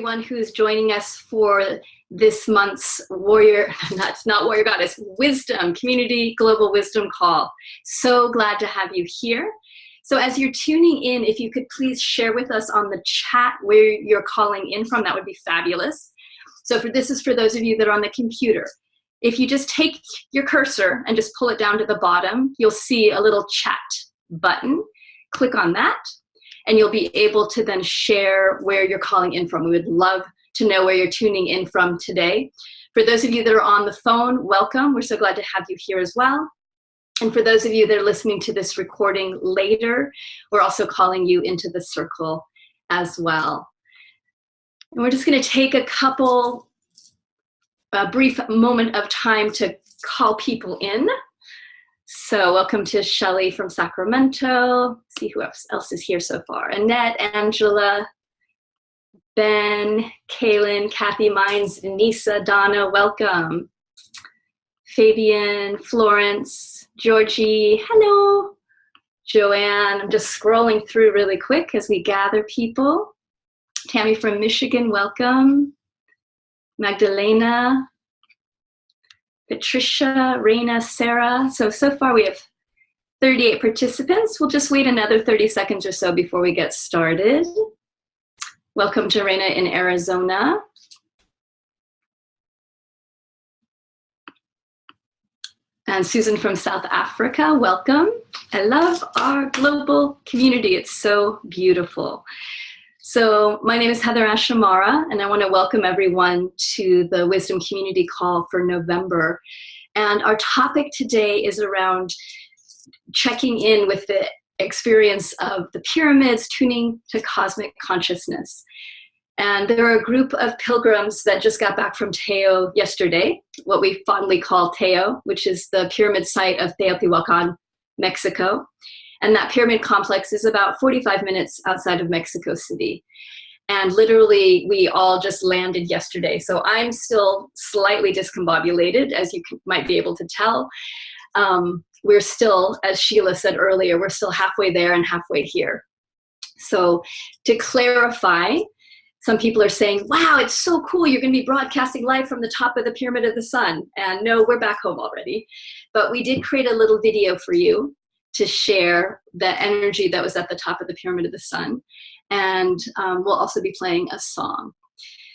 everyone who's joining us for this month's Warrior, not Warrior Goddess, Wisdom, Community Global Wisdom Call. So glad to have you here. So as you're tuning in, if you could please share with us on the chat where you're calling in from, that would be fabulous. So this is for those of you that are on the computer. If you just take your cursor and just pull it down to the bottom, you'll see a little chat button. Click on that, and you'll be able to then share where you're calling in from. We would love to know where you're tuning in from today. For those of you that are on the phone, welcome. We're so glad to have you here as well. And for those of you that are listening to this recording later, we're also calling you into the circle as well. And we're just going to take a brief moment of time to call people in. So welcome to Shelley from Sacramento. Let's see who else is here so far. Annette, Angela, Ben, Kaylin, Kathy Mines, Nisa, Donna, welcome. Fabian, Florence, Georgie, hello. Joanne, I'm just scrolling through really quick as we gather people. Tammy from Michigan, welcome. Magdalena, Patricia, Raina, Sarah. So far we have 38 participants. We'll just wait another 30 seconds or so before we get started. Welcome to Raina in Arizona. And Susan from South Africa, welcome. I love our global community. It's so beautiful. So my name is Heather Ashamara, and I want to welcome everyone to the Wisdom Community Call for November. And our topic today is around checking in with the experience of the pyramids, tuning to cosmic consciousness. And there are a group of pilgrims that just got back from Teo yesterday, what we fondly call Teo, which is the pyramid site of Teotihuacan, Mexico. And that pyramid complex is about 45 minutes outside of Mexico City. And literally, we all just landed yesterday. So I'm still slightly discombobulated, as you might be able to tell. We're still, as Sheila said earlier, we're still halfway there and halfway here. So to clarify, some people are saying, wow, it's so cool. You're going to be broadcasting live from the top of the Pyramid of the Sun. And no, we're back home already. But we did create a little video for you to share the energy that was at the top of the Pyramid of the Sun. And we'll also be playing a song.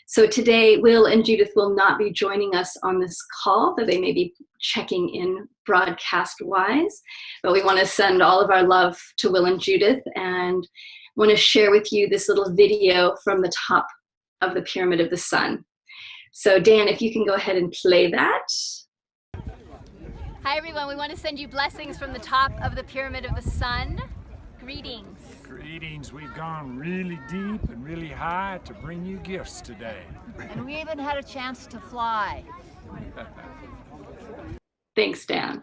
So today, Will and Judith will not be joining us on this call, though they may be checking in broadcast-wise. But we want to send all of our love to Will and Judith and want to share with you this little video from the top of the Pyramid of the Sun. So Dan, if you can go ahead and play that. Hi everyone, we want to send you blessings from the top of the Pyramid of the Sun. Greetings. Greetings. We've gone really deep and really high to bring you gifts today. And we even had a chance to fly. Thanks, Dan.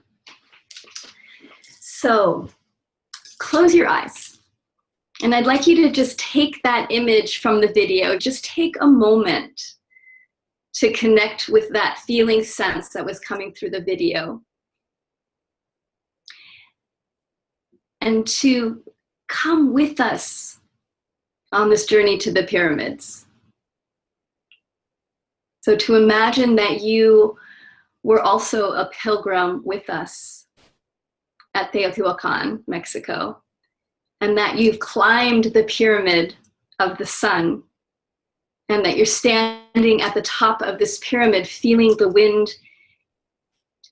So close your eyes. And I'd like you to just take that image from the video. Just take a moment to connect with that feeling sense that was coming through the video. And to come with us on this journey to the pyramids. So to imagine that you were also a pilgrim with us at Teotihuacan, Mexico, and that you've climbed the Pyramid of the Sun, and that you're standing at the top of this pyramid, feeling the wind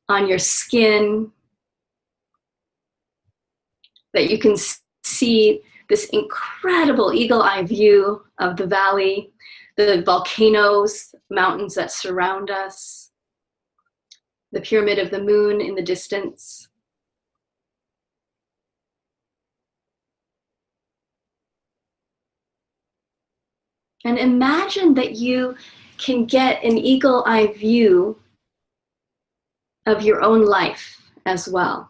on your skin, that you can see this incredible eagle-eye view of the valley, the volcanoes, mountains that surround us, the Pyramid of the Moon in the distance. And imagine that you can get an eagle-eye view of your own life as well.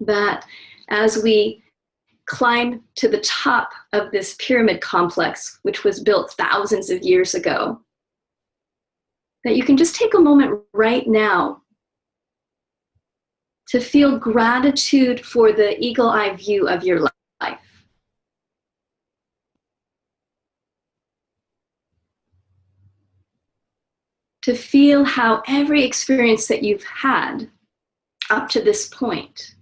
That as we climb to the top of this pyramid complex, which was built thousands of years ago, that you can just take a moment right now to feel gratitude for the eagle-eye view of your life. to feel how every experience that you've had up to this point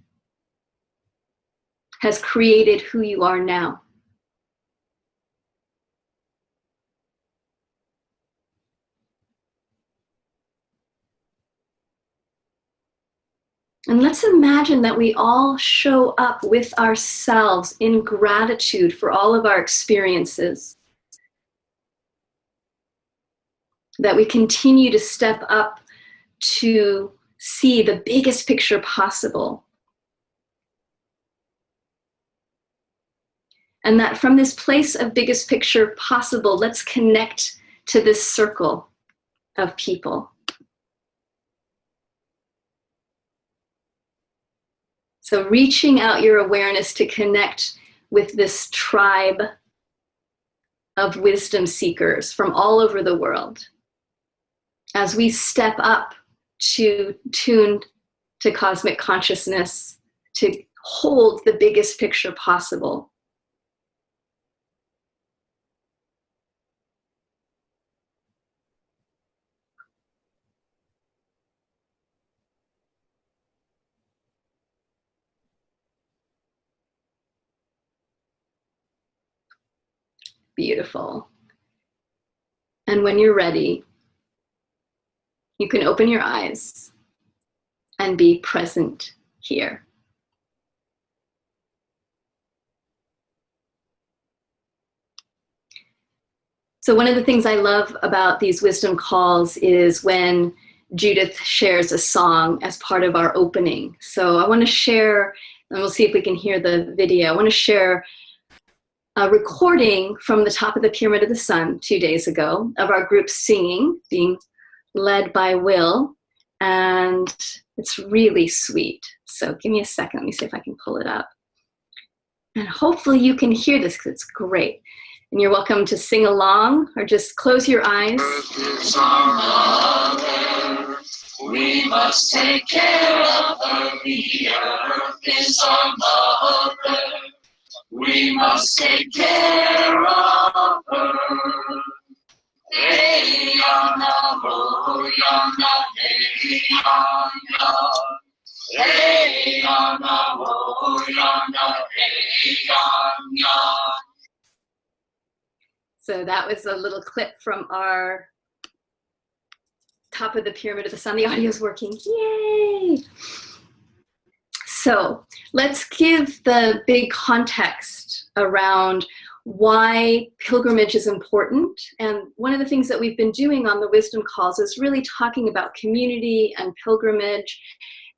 has created who you are now. And let's imagine that we all show up with ourselves in gratitude for all of our experiences. That we continue to step up to see the biggest picture possible. And that from this place of biggest picture possible, let's connect to this circle of people. So reaching out your awareness to connect with this tribe of wisdom seekers from all over the world. As we step up to tune to cosmic consciousness, to hold the biggest picture possible. Beautiful. And when you're ready, you can open your eyes and be present here. So one of the things I love about these wisdom calls is when Judith shares a song as part of our opening. So I want to share, and we'll see if we can hear the video. I want to share a recording from the top of the Pyramid of the Sun 2 days ago of our group singing, being led by Will, and it's really sweet. So give me a second, let me see if I can pull it up. And hopefully you can hear this because it's great. And you're welcome to sing along or just close your eyes. Earth is our mother. We must take care of her. The earth is our mother. We must take care of her. Hey, yana, oh, yana, hey, yana. Hey, yana, oh, yana, hey, yana. So that was a little clip from our top of the Pyramid of the Sun. The audio's working, yay! So let's give the big context around why pilgrimage is important. And one of the things that we've been doing on the Wisdom Calls is really talking about community and pilgrimage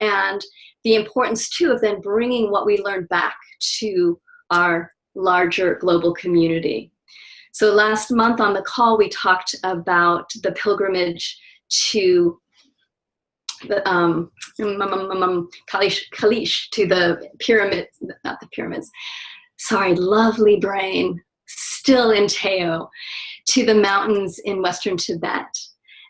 and the importance too of then bringing what we learned back to our larger global community. So last month on the call, we talked about the pilgrimage to the Kalish, to the pyramid, not the pyramids, sorry, lovely brain, still in Teo, to the mountains in Western Tibet.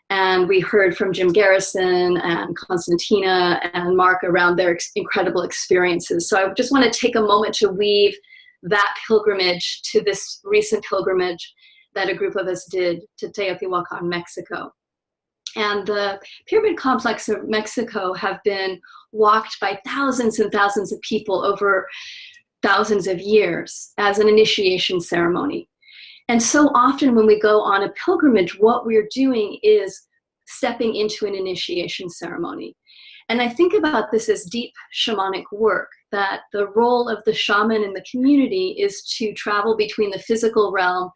And we heard from Jim Garrison and Constantina and Mark around their incredible experiences. So I just want to take a moment to weave that pilgrimage to this recent pilgrimage that a group of us did to Teotihuacan, Mexico. And the pyramid complex of Mexico have been walked by thousands and thousands of people over thousands of years as an initiation ceremony. And so often when we go on a pilgrimage, what we're doing is stepping into an initiation ceremony. And I think about this as deep shamanic work, that the role of the shaman in the community is to travel between the physical realm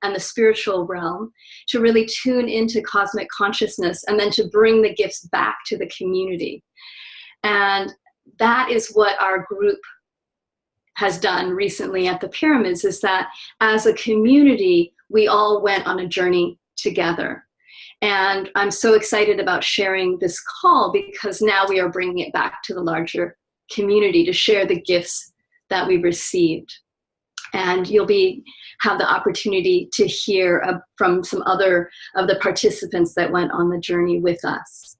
and the spiritual realm, to really tune into cosmic consciousness and then to bring the gifts back to the community. And that is what our group has done recently at the pyramids, is that as a community, we all went on a journey together. And I'm so excited about sharing this call because now we are bringing it back to the larger community to share the gifts that we received. And you'll have the opportunity to hear from some other of the participants that went on the journey with us.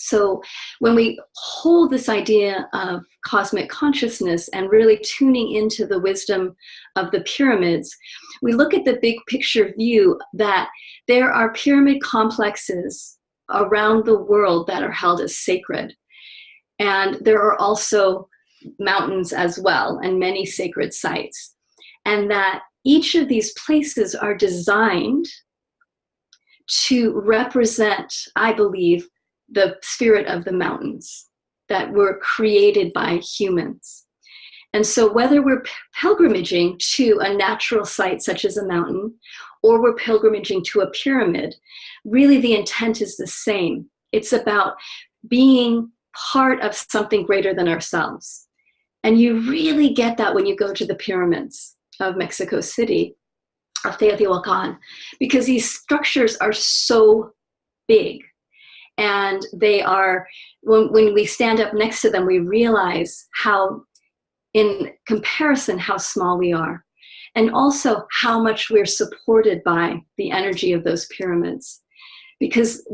So when we hold this idea of cosmic consciousness and really tuning into the wisdom of the pyramids, we look at the big picture view that there are pyramid complexes around the world that are held as sacred. And there are also mountains as well, and many sacred sites. And that each of these places are designed to represent, I believe, the spirit of the mountains that were created by humans. And so whether we're pilgrimaging to a natural site such as a mountain, or we're pilgrimaging to a pyramid, really the intent is the same. It's about being part of something greater than ourselves. And you really get that when you go to the pyramids of Mexico City, of Teotihuacan, because these structures are so big. And they are, when we stand up next to them, we realize how, in comparison, how small we are. And also how much we're supported by the energy of those pyramids. Because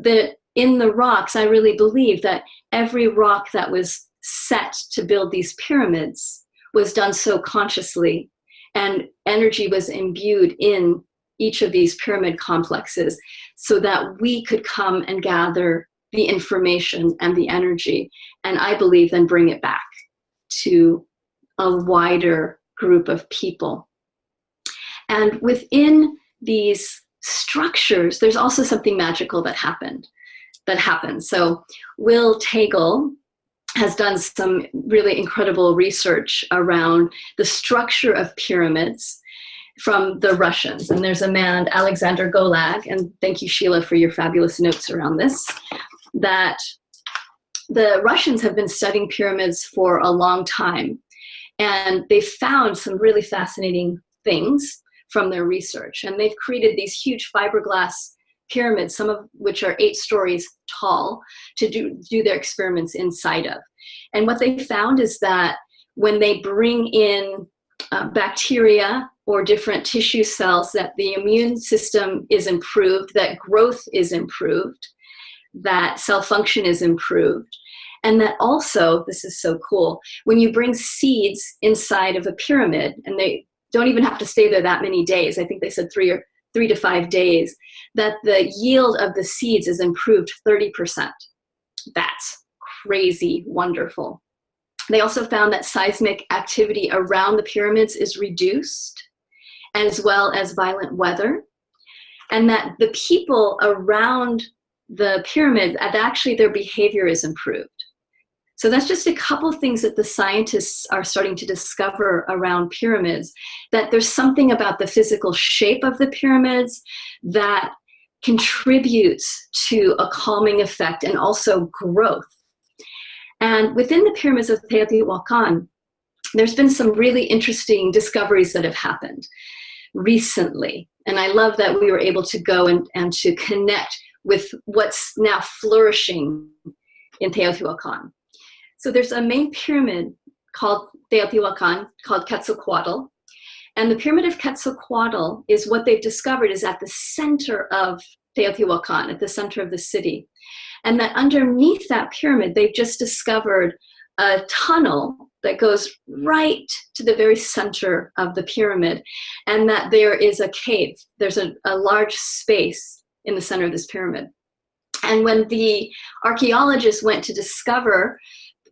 in the rocks, I really believe that every rock that was set to build these pyramids was done so consciously, and energy was imbued in each of these pyramid complexes so that we could come and gather the information and the energy, and I believe then bring it back to a wider group of people. And within these structures, there's also something magical that happens. So Will Tagle has done some really incredible research around the structure of pyramids from the Russians. And there's a man, Alexander Golag, and thank you, Sheila, for your fabulous notes around this, that the Russians have been studying pyramids for a long time. And they found some really fascinating things from their research. And they've created these huge fiberglass pyramids, some of which are 8 stories tall, to do their experiments inside of. And what they found is that when they bring in bacteria or different tissue cells, that the immune system is improved, that growth is improved, that cell function is improved. And that also, this is so cool, when you bring seeds inside of a pyramid, and they don't even have to stay there that many days, I think they said 3 to 5 days, that the yield of the seeds is improved 30%. That's crazy wonderful. They also found that seismic activity around the pyramids is reduced, as well as violent weather, and that the people around the pyramid, actually their behavior is improved. So that's just a couple of things that the scientists are starting to discover around pyramids, that there's something about the physical shape of the pyramids that contributes to a calming effect and also growth. And within the pyramids of Teotihuacan, there's been some really interesting discoveries that have happened recently. And I love that we were able to go and to connect with what's now flourishing in Teotihuacan. So there's a main pyramid called Teotihuacan, called Quetzalcoatl. And the pyramid of Quetzalcoatl is what they've discovered is at the center of Teotihuacan, at the center of the city. And that underneath that pyramid, they've just discovered a tunnel that goes right to the very center of the pyramid, and that there is a cave. There's a large space in the center of this pyramid. And when the archaeologists went to discover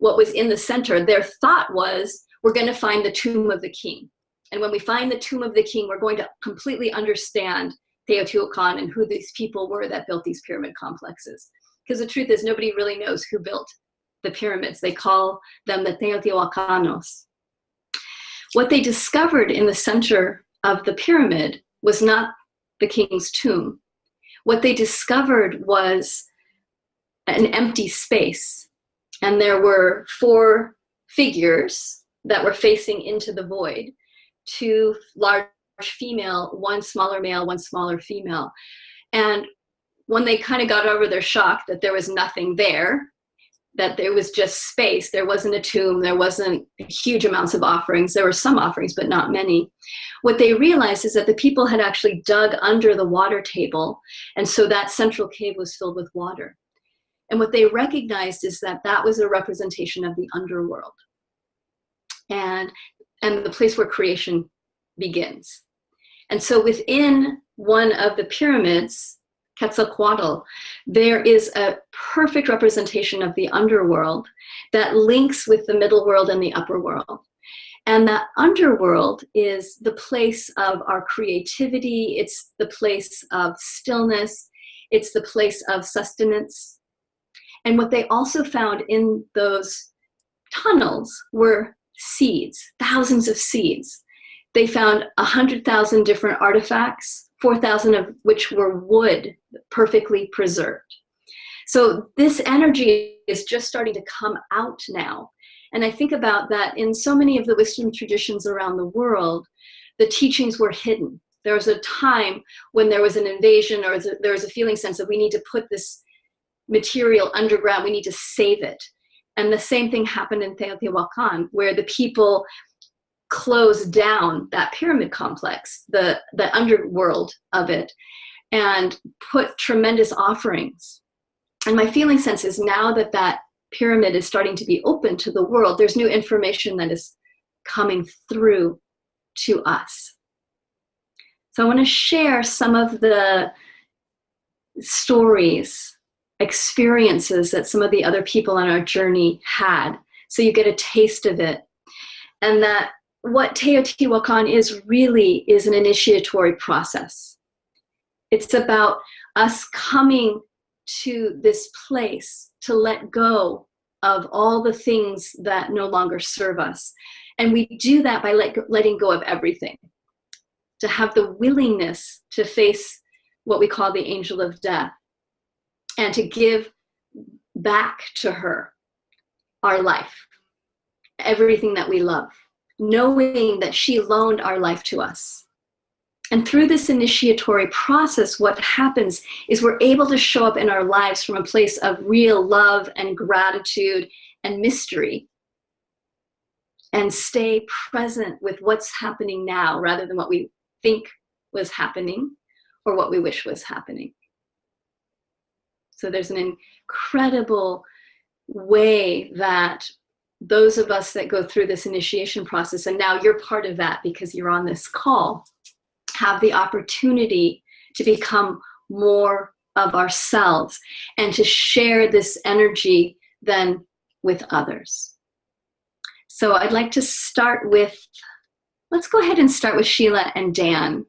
what was in the center, their thought was, we're going to find the tomb of the king. And when we find the tomb of the king, we're going to completely understand Teotihuacan and who these people were that built these pyramid complexes. Because the truth is, nobody really knows who built the pyramids. They call them the Teotihuacanos. What they discovered in the center of the pyramid was not the king's tomb. What they discovered was an empty space. And there were 4 figures that were facing into the void, 2 large female, 1 smaller male, 1 smaller female. And when they kind of got over their shock that there was nothing there, that there was just space, there wasn't a tomb, there wasn't huge amounts of offerings, there were some offerings, but not many. What they realized is that the people had actually dug under the water table, and so that central cave was filled with water. And what they recognized is that that was a representation of the underworld and the place where creation begins. And so within one of the pyramids, Quetzalcoatl, there is a perfect representation of the underworld that links with the middle world and the upper world. And that underworld is the place of our creativity. It's the place of stillness. It's the place of sustenance. And what they also found in those tunnels were seeds, thousands of seeds. They found 100,000 different artifacts, 4,000 of which were wood, perfectly preserved. So this energy is just starting to come out now. And I think about that in so many of the wisdom traditions around the world, the teachings were hidden. There was a time when there was an invasion, or there was a feeling sense that we need to put this material underground, we need to save it. And the same thing happened in Teotihuacan, where the people closed down that pyramid complex, the underworld of it, and put tremendous offerings. And my feeling sense is now that that pyramid is starting to be open to the world, there's new information that is coming through to us. So I want to share some of the stories, experiences that some of the other people on our journey had, so you get a taste of it. And that what Teotihuacan is really is an initiatory process. It's about us coming to this place to let go of all the things that no longer serve us. And we do that by letting go of everything, to have the willingness to face what we call the angel of death, and to give back to her our life, everything that we love, knowing that she loaned our life to us. And through this initiatory process, what happens is we're able to show up in our lives from a place of real love and gratitude and mystery, and stay present with what's happening now rather than what we think was happening or what we wish was happening. So there's an incredible way that those of us that go through this initiation process, and now you're part of that because you're on this call, have the opportunity to become more of ourselves and to share this energy then with others. So I'd like to start with, let's go ahead and start with Sheila and Dan,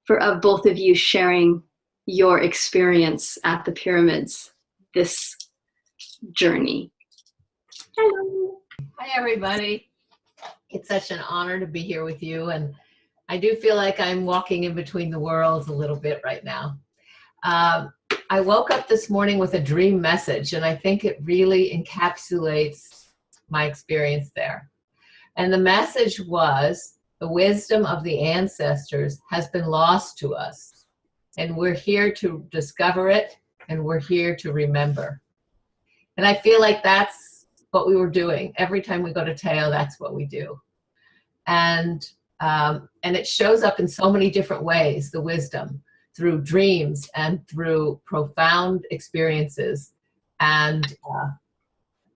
of both of you sharing your experience at the pyramids, this journey. Hello. Hi, everybody. It's such an honor to be here with you, and I do feel like I'm walking in between the worlds a little bit right now. I woke up this morning with a dream message, and I think it really encapsulates my experience there. And the message was, the wisdom of the ancestors has been lost to us, and we're here to discover it, and we're here to remember. And I feel like that's what we were doing. Every time we go to Teo, that's what we do. And it shows up in so many different ways, the wisdom, through dreams and through profound experiences. And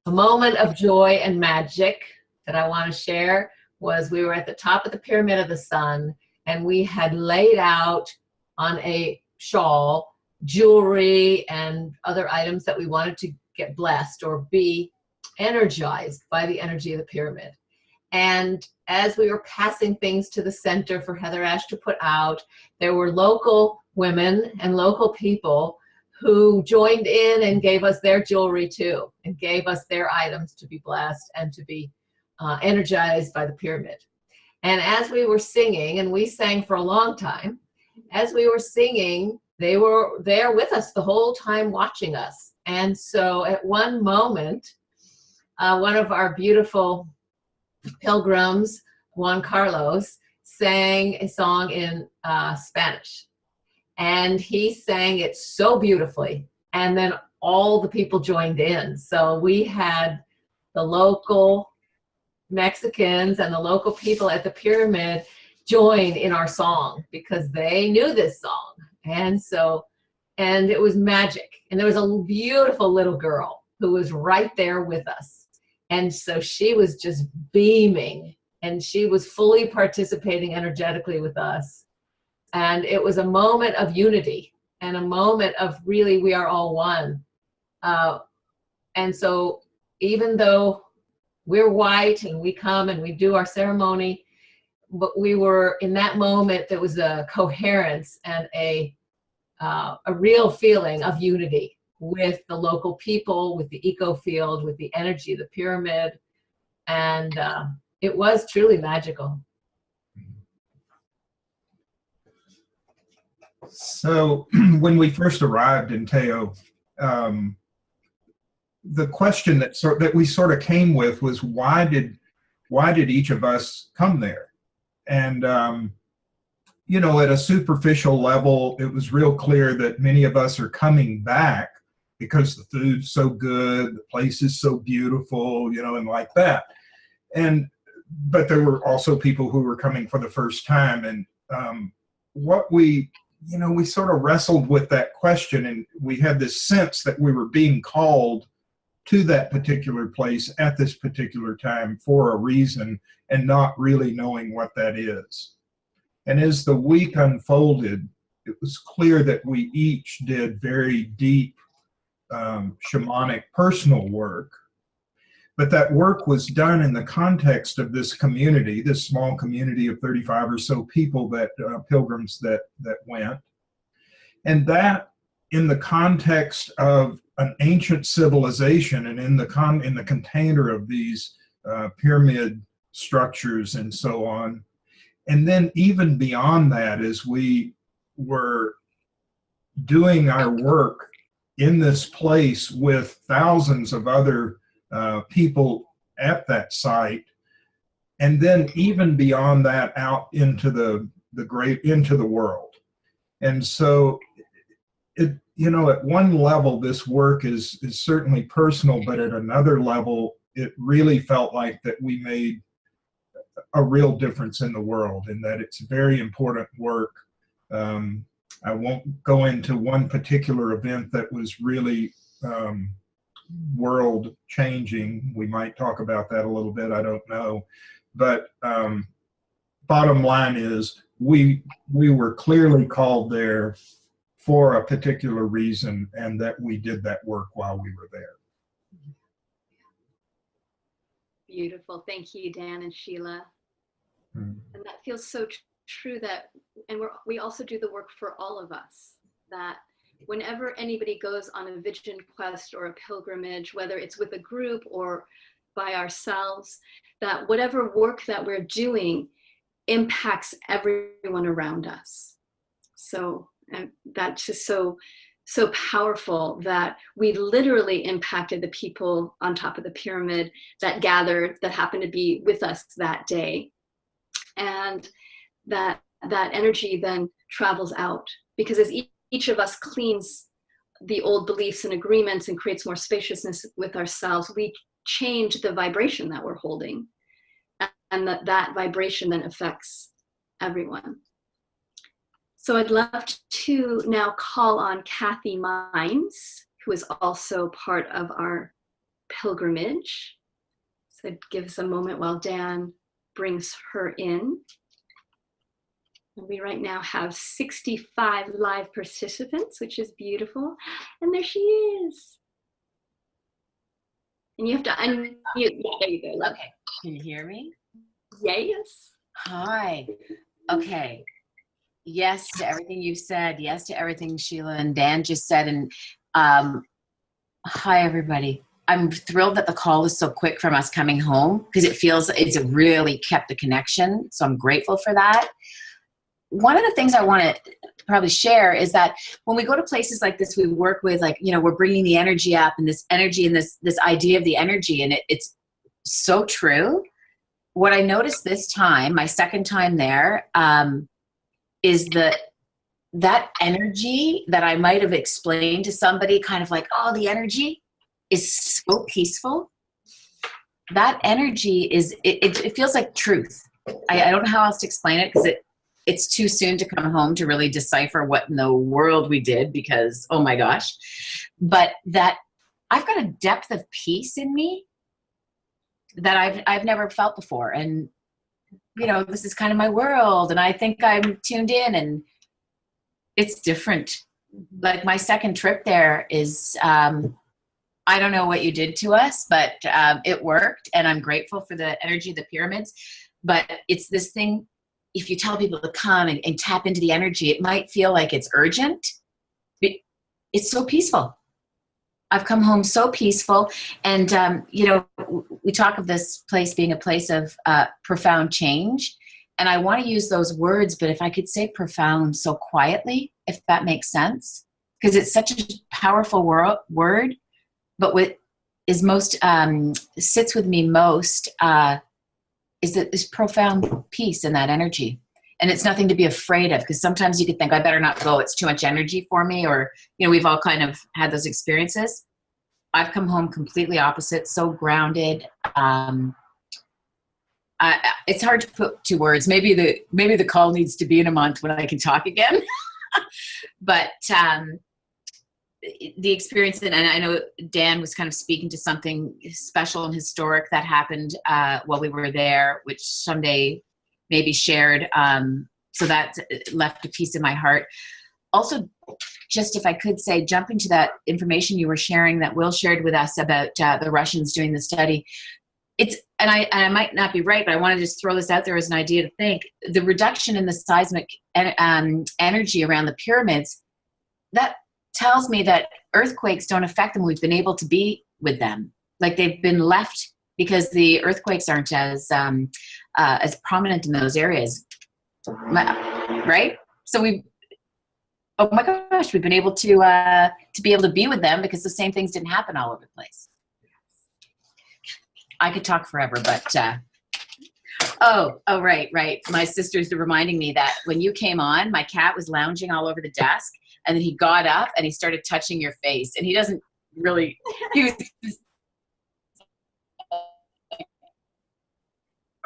a moment of joy and magic that I want to share was we were at the top of the Pyramid of the Sun, and we had laid out on a shawl jewelry and other items that we wanted to get blessed or be energized by the energy of the pyramid. And as we were passing things to the center for Heather Ash to put out, there were local women and local people who joined in and gave us their jewelry too, and gave us their items to be blessed and to be energized by the pyramid. And as we were singing, and we sang for a long time, as we were singing, they were there with us the whole time watching us. And so at one moment, one of our beautiful pilgrims, Juan Carlos, sang a song in Spanish. And he sang it so beautifully. And then all the people joined in. So we had the local Mexicans and the local people at the pyramid join in our song because they knew this song. And so And it was magic. And there was a beautiful little girl who was right there with us. And so she was just beaming, and she was fully participating energetically with us. And it was a moment of unity and a moment of really, we are all one. And so even though we're white and we come and we do our ceremony, but we were in that moment, there was a coherence and a real feeling of unity with the local people, with the eco field, with the energy of the pyramid. And it was truly magical. So when we first arrived in Teo, the question that we sort of came with was, why did each of us come there? And you know, at a superficial level, it was real clear that many of us are coming back because the food's so good, the place is so beautiful, you know, and like that. But there were also people who were coming for the first time. And we sort of wrestled with that question, and we had this sense that we were being called to that particular place at this particular time for a reason, and not really knowing what that is. And as the week unfolded, it was clear that we each did very deep shamanic personal work, but that work was done in the context of this community, this small community of 35 or so people, that pilgrims that went, and that in the context of an ancient civilization, and in the container of these pyramid structures and so on. And then even beyond that, as we were doing our work in this place with thousands of other people at that site, and then even beyond that, out into the world. And so you know, at one level, this work is certainly personal, but at another level, it really felt like that we made a real difference in the world, and that it's very important work. I won't go into one particular event that was really world changing. We might talk about that a little bit, I don't know. But bottom line is, we were clearly called there for a particular reason, and that we did that work while we were there. Beautiful. Thank you, Dan and Sheila. And that feels so true, that, and we also do the work for all of us, that whenever anybody goes on a vision quest or a pilgrimage, whether it's with a group or by ourselves, that whatever work that we're doing impacts everyone around us. So, and that's just so powerful, that we literally impacted the people on top of the pyramid that gathered, that happened to be with us that day. And that energy then travels out, because as each of us cleans the old beliefs and agreements and creates more spaciousness with ourselves, we change the vibration that we're holding. And that vibration then affects everyone. So I'd love to now call on Kathy Mines, who is also part of our pilgrimage. So give us a moment while Dan brings her in. And we right now have 65 live participants, which is beautiful. And there she is. And you have to unmute. There you go. Love. Okay. Can you hear me? Yes. Hi. Okay. Yes to everything you said. Yes to everything Sheila and Dan just said. And hi, everybody. I'm thrilled that the call is so quick from us coming home, because it feels it's really kept the connection. So I'm grateful for that. One of the things I want to probably share is that when we go to places like this, we work with, like, you know, we're bringing the energy up, and this energy and this idea of the energy, and it's so true. What I noticed this time, my second time there, is that energy that I might have explained to somebody, kind of like, oh, the energy is so peaceful. That energy is, it feels like truth. I don't know how else to explain it, because it's too soon to come home to really decipher what in the world we did, because, oh my gosh. But that I've got a depth of peace in me that I've never felt before. And, you know, this is kind of my world, and I think I'm tuned in, and it's different. Like my second trip there is, I don't know what you did to us, but it worked, and I'm grateful for the energy of the pyramids. But it's this thing, if you tell people to come and tap into the energy, it might feel like it's urgent. It's so peaceful. I've come home so peaceful. And, you know, we talk of this place being a place of profound change. And I want to use those words, but if I could say profound so quietly, if that makes sense, because it's such a powerful word, but what is most, sits with me most is that this profound peace in that energy. And it's nothing to be afraid of, because sometimes you could think, I better not go, it's too much energy for me, or, you know, we've all kind of had those experiences. I've come home completely opposite, so grounded. It's hard to put to words. Maybe the call needs to be in a month when I can talk again. But the experience, and I know Dan was kind of speaking to something special and historic that happened while we were there, which someday maybe shared. So that left a piece in my heart. Also, just if I could say, jumping to that information you were sharing that Will shared with us about the Russians doing the study, and I might not be right, but I want to just throw this out there as an idea to think. The reduction in the seismic energy around the pyramids, that tells me that earthquakes don't affect them. We've been able to be with them. Like they've been left because the earthquakes aren't as prominent in those areas, right? So oh my gosh, we've been able to be with them because the same things didn't happen all over the place. I could talk forever, but right. My sister's reminding me that when you came on, my cat was lounging all over the desk, and then he got up and he started touching your face, and he doesn't really. He was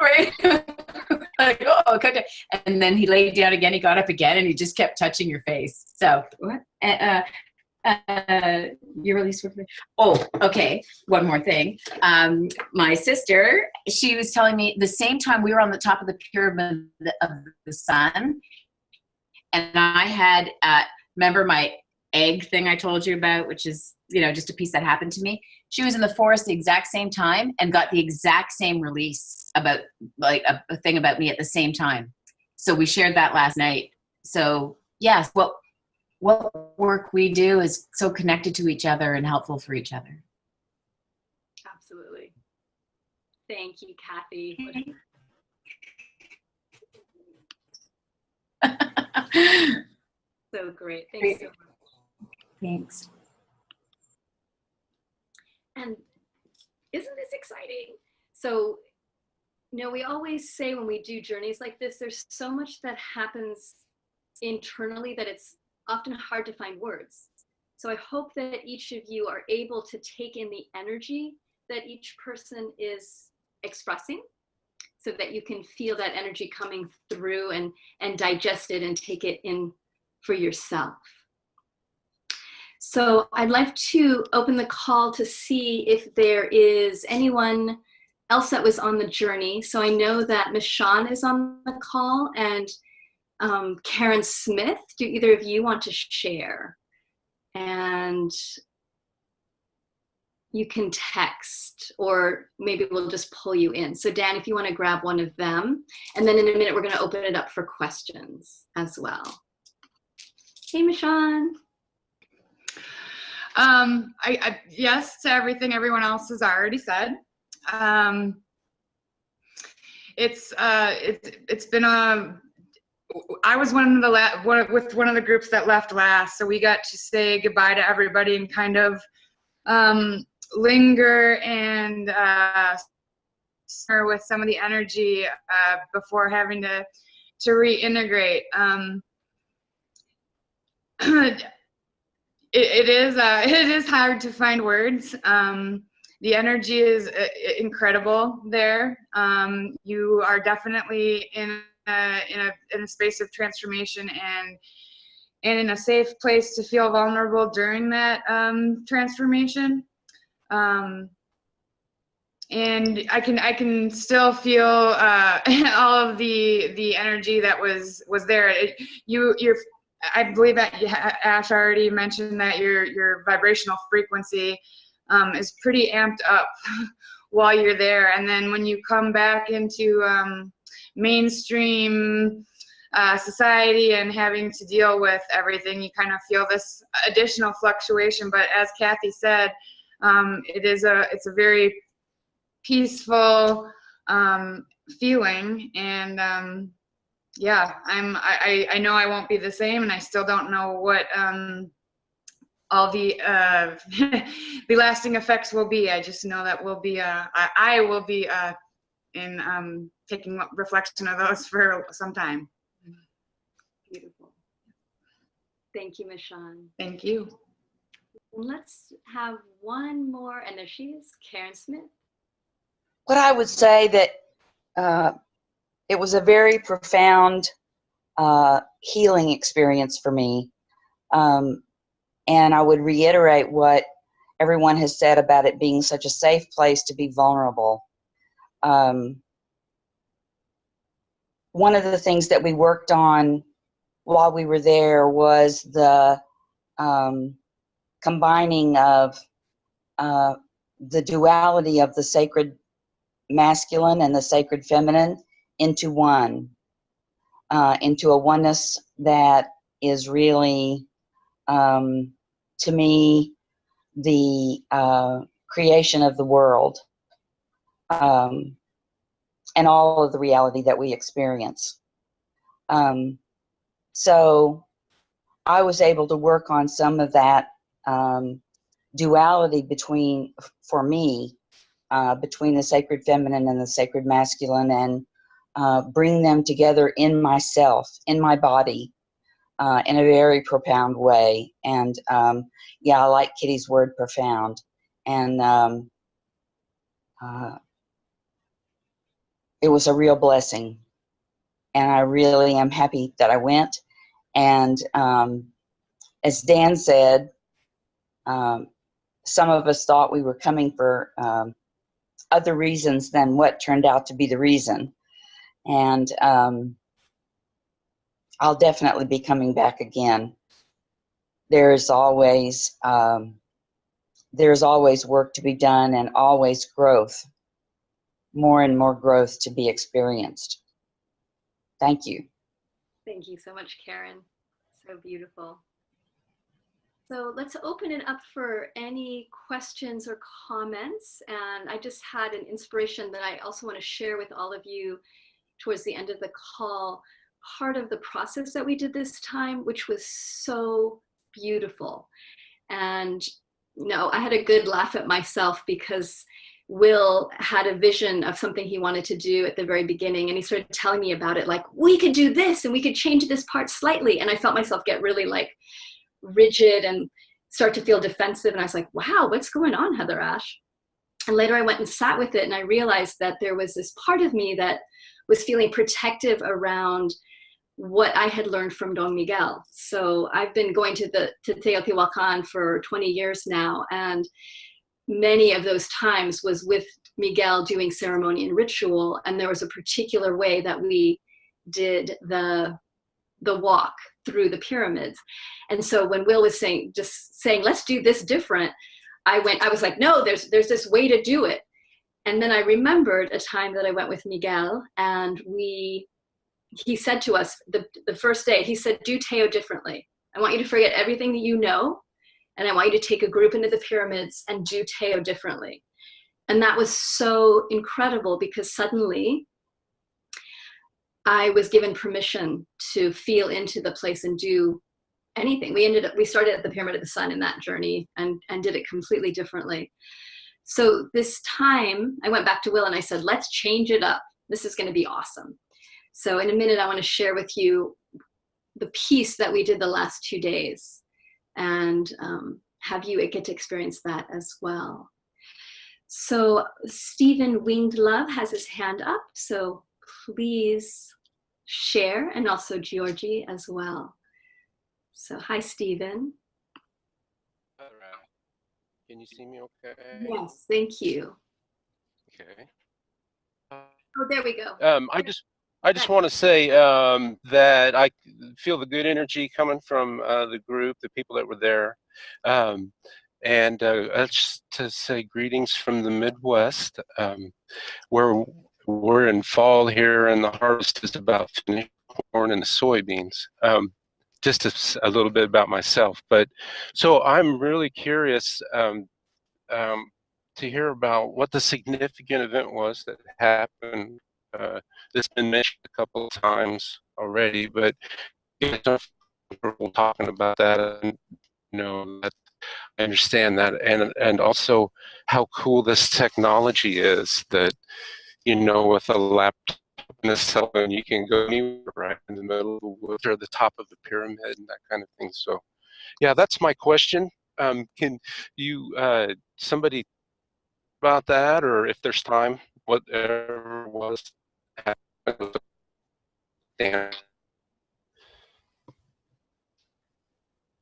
right. Like, oh, okay. And then he laid down again. He got up again, and he just kept touching your face. So what? You're really swiftly. Oh, okay. One more thing. My sister, she was telling me the same time we were on the top of the pyramid of the sun, and I had remember my egg thing I told you about, which is, you know, just a piece that happened to me. She was in the forest the exact same time and got the exact same release about like a thing about me at the same time. So we shared that last night. So yes, what work we do is so connected to each other and helpful for each other. Absolutely. Thank you, Kathy. So great. Thanks so much. Thanks. And isn't this exciting? So, you know, we always say when we do journeys like this, there's so much that happens internally that it's often hard to find words. So I hope that each of you are able to take in the energy that each person is expressing, so that you can feel that energy coming through and digest it and take it in for yourself. So I'd like to open the call to see if there is anyone else that was on the journey. So I know that Michonne is on the call, and Karen Smith. Do either of you want to share? And you can text, or maybe we'll just pull you in. So Dan, if you want to grab one of them, and then in a minute we're going to open it up for questions as well. Hey, Michonne. Yes to everything everyone else has already said. It's been I was one of the groups that left last, so we got to say goodbye to everybody and kind of linger and with some of the energy before having to reintegrate. It is hard to find words. The energy is incredible there. You are definitely in a space of transformation and in a safe place to feel vulnerable during that transformation. And I can still feel all of the energy that was there. I believe that Ash already mentioned that your vibrational frequency is pretty amped up while you're there, and then when you come back into mainstream society and having to deal with everything, you kind of feel this additional fluctuation. But as Kathy said, it's a very peaceful feeling, and yeah, I know I won't be the same, and I still don't know what all the the lasting effects will be. I just know that I will be in taking reflection of those for some time. Beautiful. Thank you, Ms. Shawn. Thank you. Let's have one more, and there she is, Karen Smith. What I would say that it was a very profound healing experience for me. And I would reiterate what everyone has said about it being such a safe place to be vulnerable. One of the things that we worked on while we were there was the combining of the duality of the sacred masculine and the sacred feminine into one, into a oneness that is really, to me, the creation of the world, and all of the reality that we experience. So I was able to work on some of that duality for me, between the sacred feminine and the sacred masculine, and bring them together in myself, in my body, in a very profound way. And yeah, I like Kitty's word, profound. And it was a real blessing. And I really am happy that I went. And as Dan said, some of us thought we were coming for other reasons than what turned out to be the reason. And I'll definitely be coming back again. There's always work to be done, and always growth, more and more growth to be experienced. Thank you. Thank you so much, Karen. So beautiful. So let's open it up for any questions or comments. And I just had an inspiration that I also want to share with all of you towards the end of the call. Part of the process that we did this time, which was so beautiful. And I had a good laugh at myself, because Will had a vision of something he wanted to do at the very beginning, and he started telling me about it, like, we could do this and we could change this part slightly. And I felt myself get really like rigid and start to feel defensive. And I was like, wow, what's going on, Heather Ash? And later I went and sat with it, and I realized that there was this part of me that was feeling protective around what I had learned from Don Miguel. So I've been going to Teotihuacan for 20 years now, and many of those times was with Miguel doing ceremony and ritual. And there was a particular way that we did the walk through the pyramids. And so when Will was saying, let's do this different, I was like, no, there's this way to do it. And then I remembered a time that I went with Miguel, and he said to us the first day, he said, do Teo differently. I want you to forget everything that you know, and I want you to take a group into the pyramids and do Teo differently. And that was so incredible, because suddenly I was given permission to feel into the place and do anything. We started at the Pyramid of the Sun in that journey and did it completely differently. So this time I went back to Will and I said, let's change it up. This is going to be awesome. So in a minute, I want to share with you the piece that we did the last 2 days, and have you get to experience that as well. So Stephen Winged Love has his hand up. So please share, and also Georgie as well. So hi, Stephen. Can you see me okay? Yes, thank you. Okay. Oh, there we go. I just want to say that I feel the good energy coming from the group, the people that were there. And just to say greetings from the Midwest, where we're in fall here and the harvest is about finished corn and the soybeans. Just a little bit about myself. But so I'm really curious to hear about what the significant event was that happened. It's been mentioned a couple of times already, but we're talking about that, and that I understand that, and also how cool this technology is. That with a laptop and a cell phone, you can go anywhere, right in the middle of the woods or the top of the pyramid and that kind of thing. So, yeah, that's my question. Can you somebody about that, or if there's time, whatever was happened?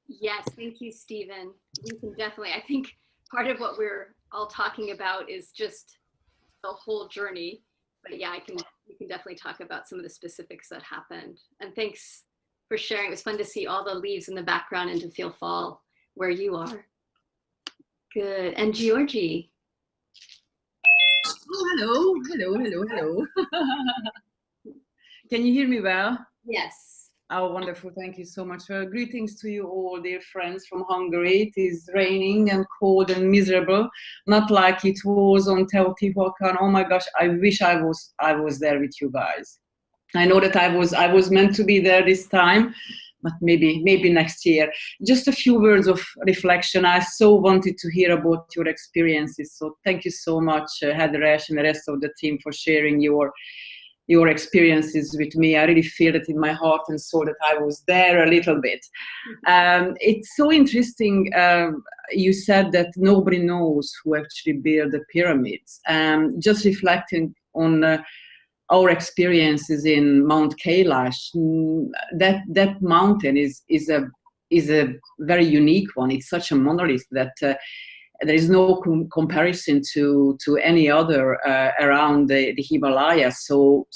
Yes, thank you, Stephen. We can definitely, I think part of what we're all talking about is just the whole journey. But yeah, we can definitely talk about some of the specifics that happened. And thanks for sharing. It was fun to see all the leaves in the background and to feel fall where you are. Good. And Georgie. Oh, hello. Can you hear me well? Yes. Oh, wonderful. Thank you so much. Greetings to you all, dear friends from Hungary. It is raining and cold and miserable, not like it was on Teotihuacan. Oh my gosh, I wish I was there with you guys. I know that I was meant to be there this time, but maybe next year. Just a few words of reflection. I so wanted to hear about your experiences. So thank you so much, Heather Ash and the rest of the team, for sharing your experiences with me. I really feel it in my heart and soul that I was there a little bit. It's so interesting. You said that nobody knows who actually built the pyramids. Just reflecting on our experiences in Mount Kailash, that mountain is a very unique one. It's such a monolith that there is no comparison to any other around the Himalayas. So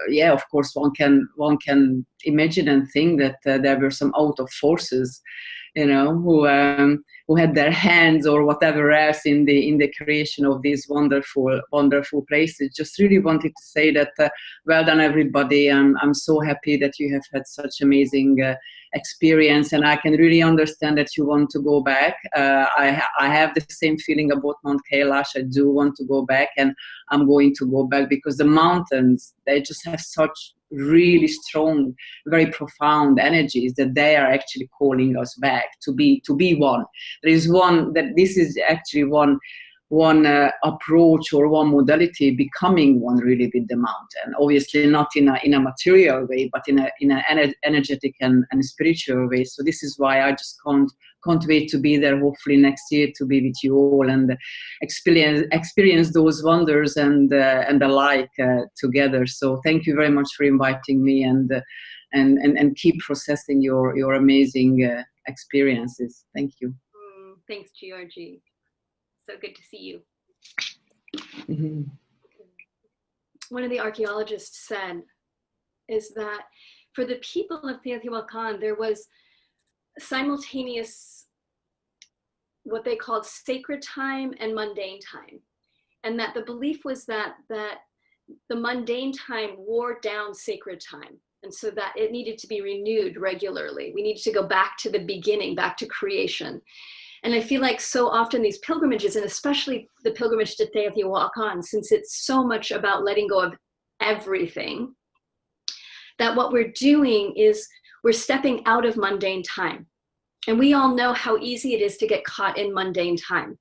yeah, of course, one can imagine and think that there were some out of forces, who had their hands or whatever else in the creation of these wonderful places. Just really wanted to say that well done, everybody. I'm so happy that you have had such amazing experience, and I can really understand that you want to go back. I have the same feeling about Mount Kailash. I do want to go back, and I'm going to go back because the mountains, they just have such really strong, very profound energies that they are actually calling us back to be one. There is one that this is actually one approach or one modality becoming one really with the mountain. Obviously not in a material way, but in an energetic and spiritual way. So this is why I just can't wait to be there, hopefully next year, to be with you all and experience those wonders and the like together. So thank you very much for inviting me, and keep processing your amazing experiences. Thank you. Thanks, Georgie. So good to see you. Mm-hmm. One of the archaeologists said is that for the people of Teotihuacan, there was simultaneous, what they called sacred time and mundane time. And that the belief was that the mundane time wore down sacred time. And so that it needed to be renewed regularly. We needed to go back to the beginning, back to creation. And I feel like so often these pilgrimages, and especially the pilgrimage to Teotihuacan, since it's so much about letting go of everything, that what we're doing is we're stepping out of mundane time. And we all know how easy it is to get caught in mundane time,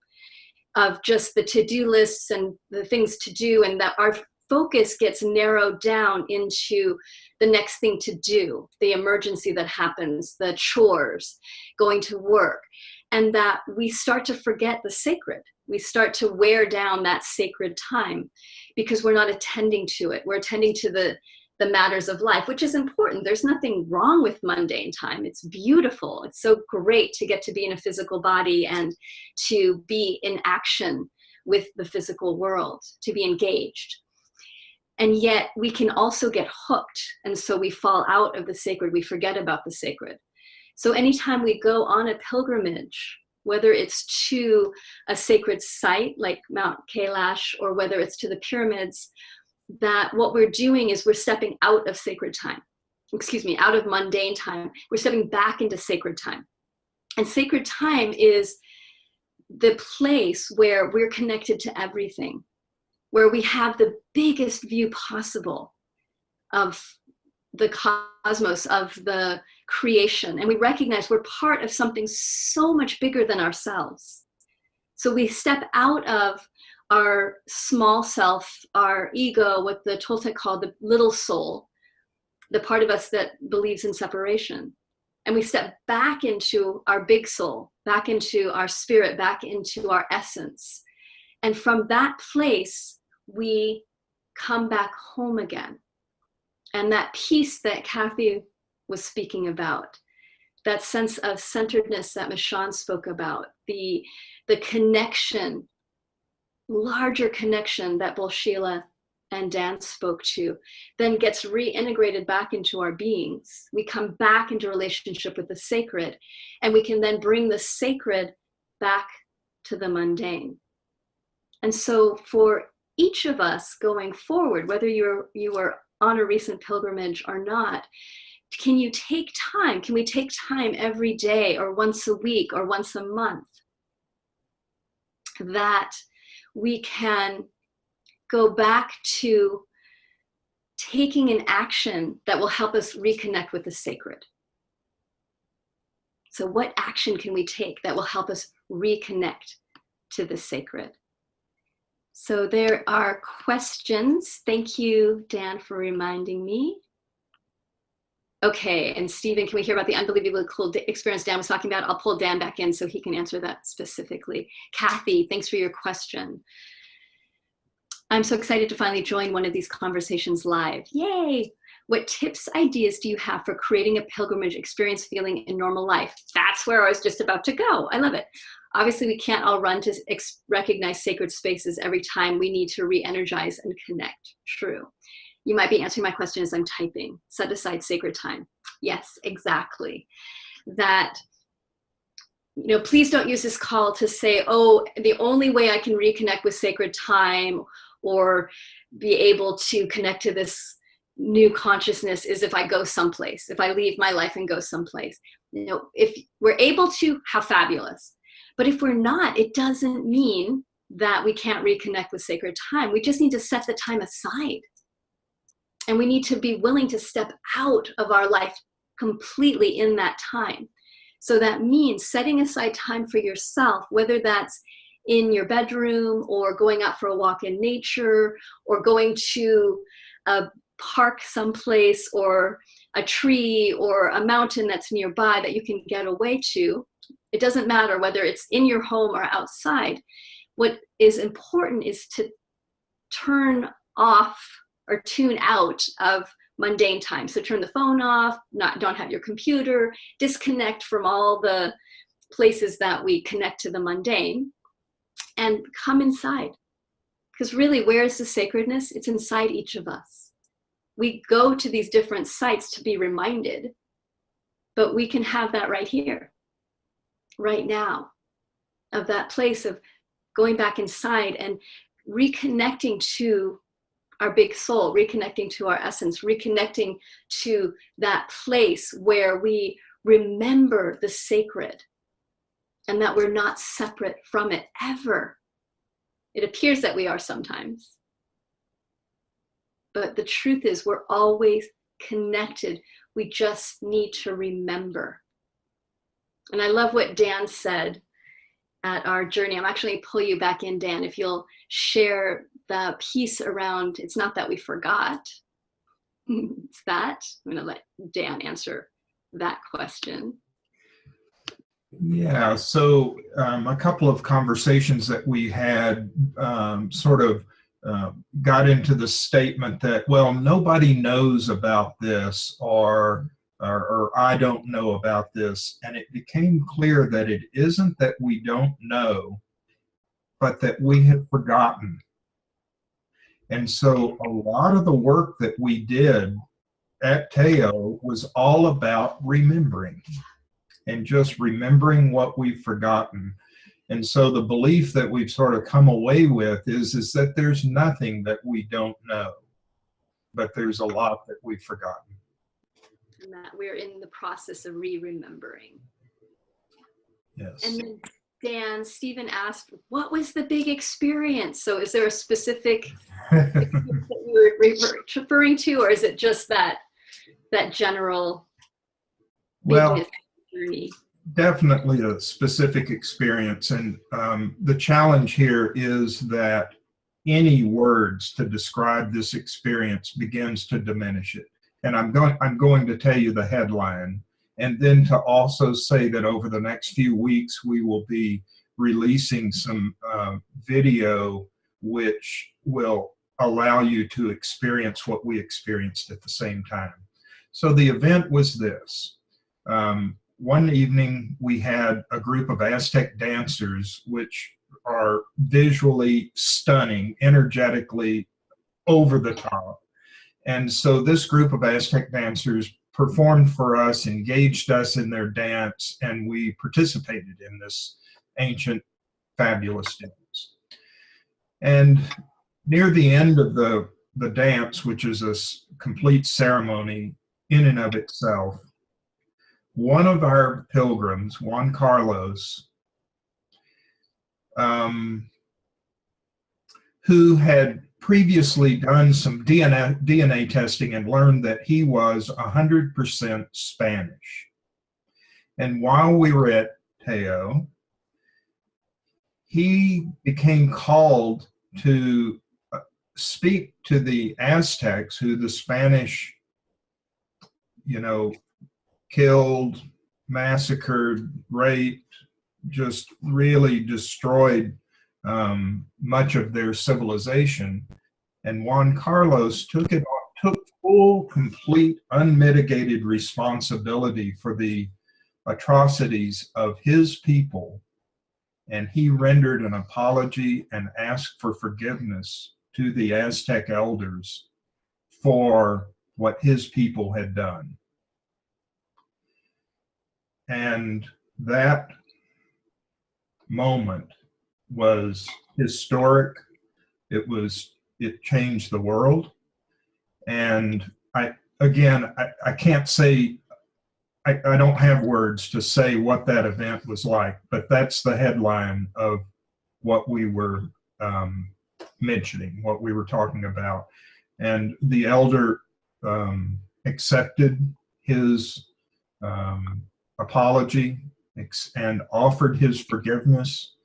of just the to-do lists and the things to do, and that our focus gets narrowed down into the next thing to do, the emergency that happens, the chores, going to work. And that we start to forget the sacred. We start to wear down that sacred time because we're not attending to it. We're attending to the matters of life, which is important. There's nothing wrong with mundane time. It's beautiful. It's so great to get to be in a physical body and to be in action with the physical world, to be engaged. And yet we can also get hooked. And so we fall out of the sacred. We forget about the sacred. So anytime we go on a pilgrimage, whether it's to a sacred site like Mount Kailash, or whether it's to the pyramids, that what we're doing is we're stepping out of sacred time. Excuse me, out of mundane time. We're stepping back into sacred time. And sacred time is the place where we're connected to everything, where we have the biggest view possible of the cosmos, of the creation. And we recognize we're part of something so much bigger than ourselves. So we step out of our small self, our ego, what the Toltec called the little soul, the part of us that believes in separation. And we step back into our big soul, back into our spirit, back into our essence. And from that place, we come back home again. And that peace that Kathy was speaking about, that sense of centeredness that Michonne spoke about, the connection, larger connection that both Sheila and Dan spoke to, then gets reintegrated back into our beings. We come back into relationship with the sacred, and we can then bring the sacred back to the mundane. And so for each of us going forward, whether you are on a recent pilgrimage or not, can you take time? Can we take time every day or once a week or once a month that we can go back to taking an action that will help us reconnect with the sacred? So what action can we take that will help us reconnect to the sacred? So there are questions. Thank you, Dan, for reminding me. Okay, and Stephen, can we hear about the unbelievably cool experience Dan was talking about? I'll pull Dan back in so he can answer that specifically. Kathy, thanks for your question. I'm so excited to finally join one of these conversations live. Yay! What tips, ideas do you have for creating a pilgrimage experience feeling in normal life? That's where I was just about to go. I love it. Obviously, we can't all run to recognize sacred spaces every time. We need to re-energize and connect. True. You might be answering my question as I'm typing. Set aside sacred time. Yes, exactly. That, please don't use this call to say, oh, the only way I can reconnect with sacred time or be able to connect to this new consciousness is if I go someplace, if I leave my life and go someplace. If we're able to, how fabulous. But if we're not, it doesn't mean that we can't reconnect with sacred time. We just need to set the time aside. And we need to be willing to step out of our life completely in that time. So that means setting aside time for yourself, whether that's in your bedroom or going out for a walk in nature or going to a park someplace or a tree or a mountain that's nearby that you can get away to. It doesn't matter whether it's in your home or outside. What is important is to turn off or tune out of mundane time. So turn the phone off, don't have your computer, disconnect from all the places that we connect to the mundane, and come inside. Because really, where is the sacredness? It's inside each of us. We go to these different sites to be reminded, but we can have that right here, right now, of that place of going back inside and reconnecting to our big soul, reconnecting to our essence, reconnecting to that place where we remember the sacred and that we're not separate from it ever. It appears that we are sometimes, but the truth is we're always connected. We just need to remember. And I love what Dan said at our journey. I'm actually going to pull you back in, Dan, if you'll share the piece around, it's not that we forgot, it's that. I'm going to let Dan answer that question. Yeah, so a couple of conversations that we had sort of got into the statement that, well, nobody knows about this, or I don't know about this. And it became clear that it isn't that we don't know, but that we have forgotten. And so a lot of the work that we did at Teo was all about remembering, and just remembering what we've forgotten. And so the belief that we've sort of come away with is that there's nothing that we don't know, but there's a lot that we've forgotten. And that we're in the process of remembering. Yes. And then Dan, Stephen asked, what was the big experience? So is there a specific that you were referring to, or is it just that general well, journey? Definitely a specific experience. And the challenge here is that any words to describe this experience begins to diminish it. And I'm going to tell you the headline, and then to also say that over the next few weeks we will be releasing some video which will allow you to experience what we experienced at the same time. So the event was this. One evening we had a group of Aztec dancers, which are visually stunning, energetically over the top. And so this group of Aztec dancers performed for us, engaged us in their dance, and we participated in this ancient, fabulous dance. And near the end of the dance, which is a complete ceremony in and of itself, one of our pilgrims, Juan Carlos, who had previously done some DNA testing and learned that he was 100% Spanish. And while we were at Teo, he became called to speak to the Aztecs, who the Spanish, killed, massacred, raped, just really destroyed much of their civilization. And Juan Carlos took full, complete, unmitigated responsibility for the atrocities of his people. And he rendered an apology and asked for forgiveness to the Aztec elders for what his people had done. And that moment was historic. It changed the world. And I can't say, I don't have words to say what that event was like, but that's the headline of what we were mentioning, what we were talking about. And the elder accepted his apology and offered his forgiveness.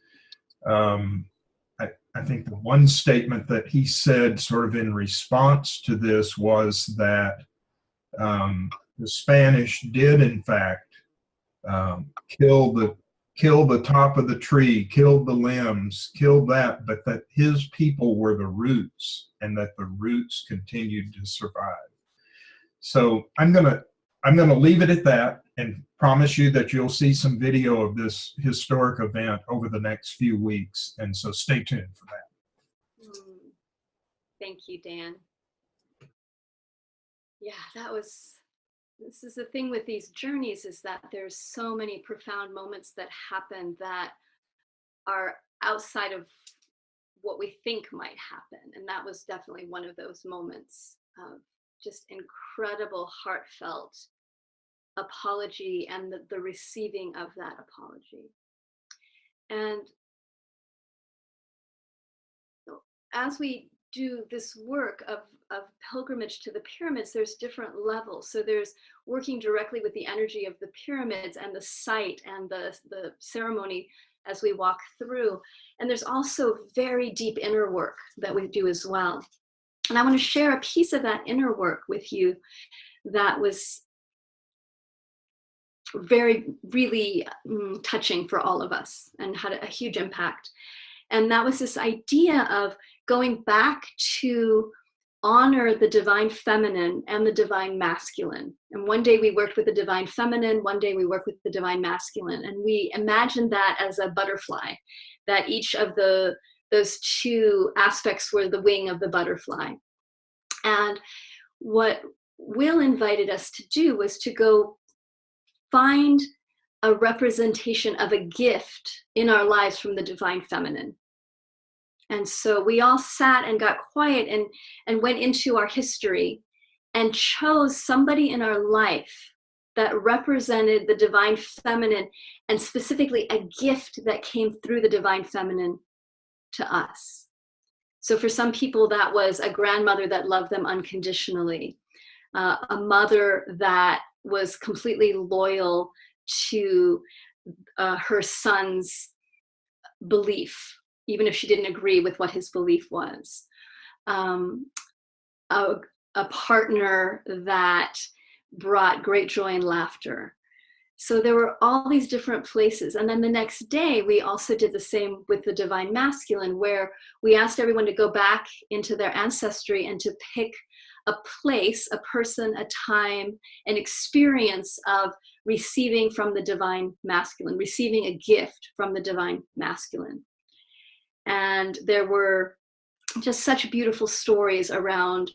I think the one statement that he said sort of in response to this was that the Spanish did in fact kill the top of the tree, killed the limbs, killed that, but that his people were the roots, and that the roots continued to survive. So I'm gonna leave it at that and promise you that you'll see some video of this historic event over the next few weeks. And so stay tuned for that. Thank you, Dan. Yeah, this is the thing with these journeys, is that there's so many profound moments that happen that are outside of what we think might happen. And that was definitely one of those moments of just incredible, heartfelt apology and the receiving of that apology. And as we do this work of pilgrimage to the pyramids, there's different levels. So there's working directly with the energy of the pyramids and the site and the ceremony as we walk through. And there's also very deep inner work that we do as well. And I want to share a piece of that inner work with you that was really touching for all of us and had a huge impact. And that was this idea of going back to honor the divine feminine and the divine masculine. And one day we worked with the divine feminine, one day we worked with the divine masculine. And we imagined that as a butterfly, that each of those two aspects were the wing of the butterfly. And what Will invited us to do was to go find a representation of a gift in our lives from the divine feminine. And so we all sat and got quiet and went into our history and chose somebody in our life that represented the divine feminine, and specifically a gift that came through the divine feminine to us. So for some people, that was a grandmother that loved them unconditionally, a mother that was completely loyal to her son's belief, even if she didn't agree with what his belief was. A partner that brought great joy and laughter. So there were all these different places. And then the next day, we also did the same with the divine masculine, where we asked everyone to go back into their ancestry and to pick a place, a person, a time, an experience of receiving from the divine masculine, receiving a gift from the divine masculine. And there were just such beautiful stories around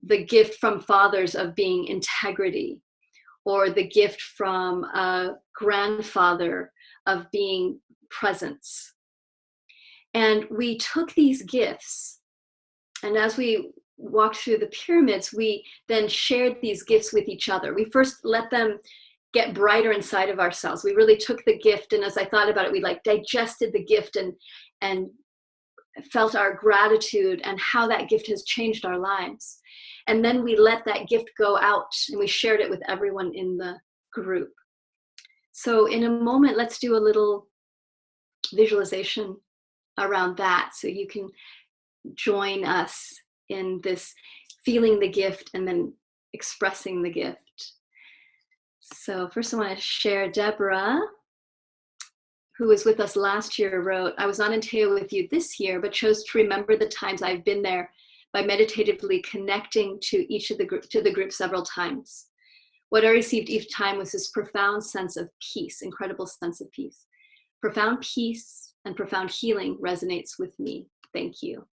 the gift from fathers of being integrity, or the gift from a grandfather of being presence. And we took these gifts, and as we walked through the pyramids, we then shared these gifts with each other. We first let them get brighter inside of ourselves. We really took the gift, and as I thought about it, we like digested the gift and felt our gratitude and how that gift has changed our lives. And then we let that gift go out and we shared it with everyone in the group. So in a moment, let's do a little visualization around that, so you can join us in this feeling the gift and then expressing the gift. So first I want to share Deborah, who was with us last year, wrote, "I was not in Teo with you this year, but chose to remember the times I've been there by meditatively connecting to each of the group several times. What I received each time was this profound sense of peace, incredible sense of peace. Profound peace and profound healing resonates with me. Thank you."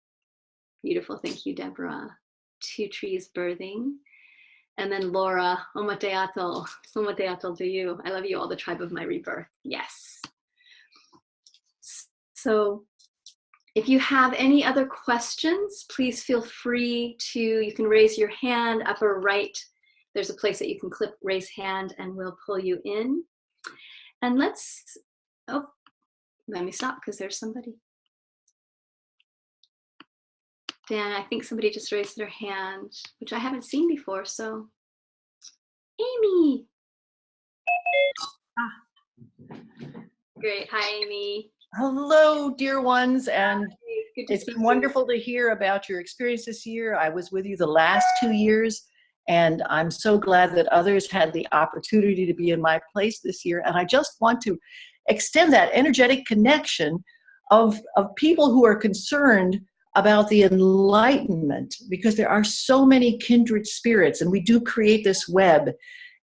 Beautiful, thank you, Deborah. Two Trees Birthing. And then Laura, Omoteatl, Omoteatl to you. I love you, all the tribe of my rebirth. Yes. So if you have any other questions, please feel free to, you can raise your hand, upper right. There's a place that you can click raise hand and we'll pull you in. And let's, oh, let me stop because there's somebody. Dan, I think somebody just raised their hand, which I haven't seen before, so. Amy. Great, hi Amy. Hello, dear ones, and it's been wonderful to hear about your experience this year. I was with you the last 2 years, and I'm so glad that others had the opportunity to be in my place this year. And I just want to extend that energetic connection of people who are concerned about the enlightenment, because there are so many kindred spirits, and we do create this web.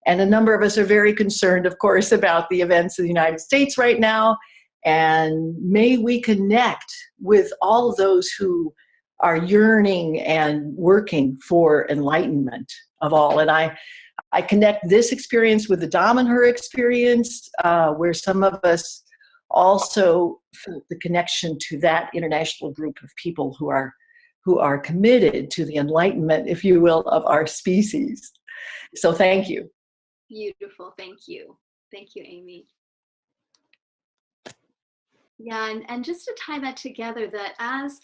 And a number of us are very concerned, of course, about the events in the United States right now. And may we connect with all of those who are yearning and working for enlightenment of all. And I connect this experience with the Damanhur experience, where some of us also felt the connection to that international group of people who are committed to the enlightenment, if you will, of our species. So thank you. Beautiful, thank you. Thank you, Amy. Yeah, and just to tie that together, that as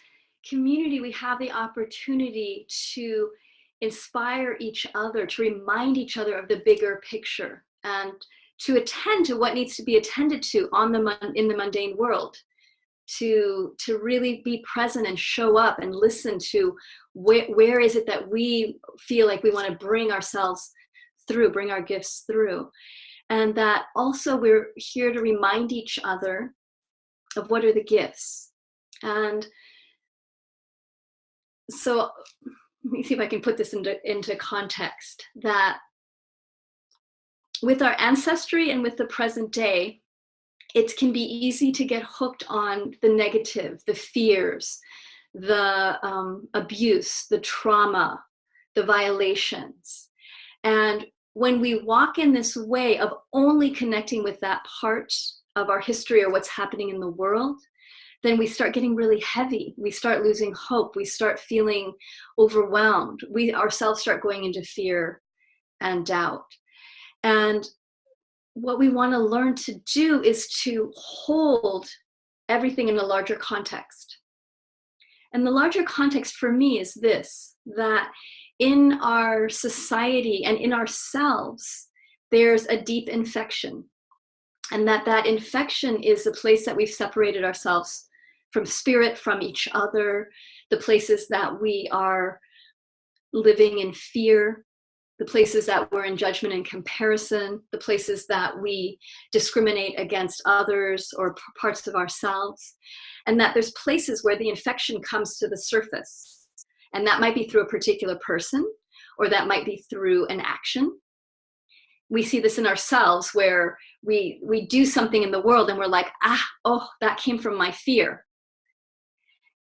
community, we have the opportunity to inspire each other, to remind each other of the bigger picture, and to attend to what needs to be attended to in the mundane world, to really be present and show up and listen to where is it that we feel like we want to bring ourselves through, bring our gifts through. And that also we're here to remind each other of what are the gifts. And so let me see if I can put this into context, that with our ancestry and with the present day, it can be easy to get hooked on the negative, the fears, the abuse, the trauma, the violations. And when we walk in this way of only connecting with that part of our history or what's happening in the world, then we start getting really heavy. We start losing hope. We start feeling overwhelmed. We ourselves start going into fear and doubt. And what we want to learn to do is to hold everything in a larger context. And the larger context for me is this, that in our society and in ourselves, there's a deep infection. And that infection is the place that we've separated ourselves from spirit, from each other, the places that we are living in fear, the places that we're in judgment and comparison, the places that we discriminate against others or parts of ourselves, and that there's places where the infection comes to the surface. And that might be through a particular person, or that might be through an action. We see this in ourselves where we do something in the world and we're like, that came from my fear.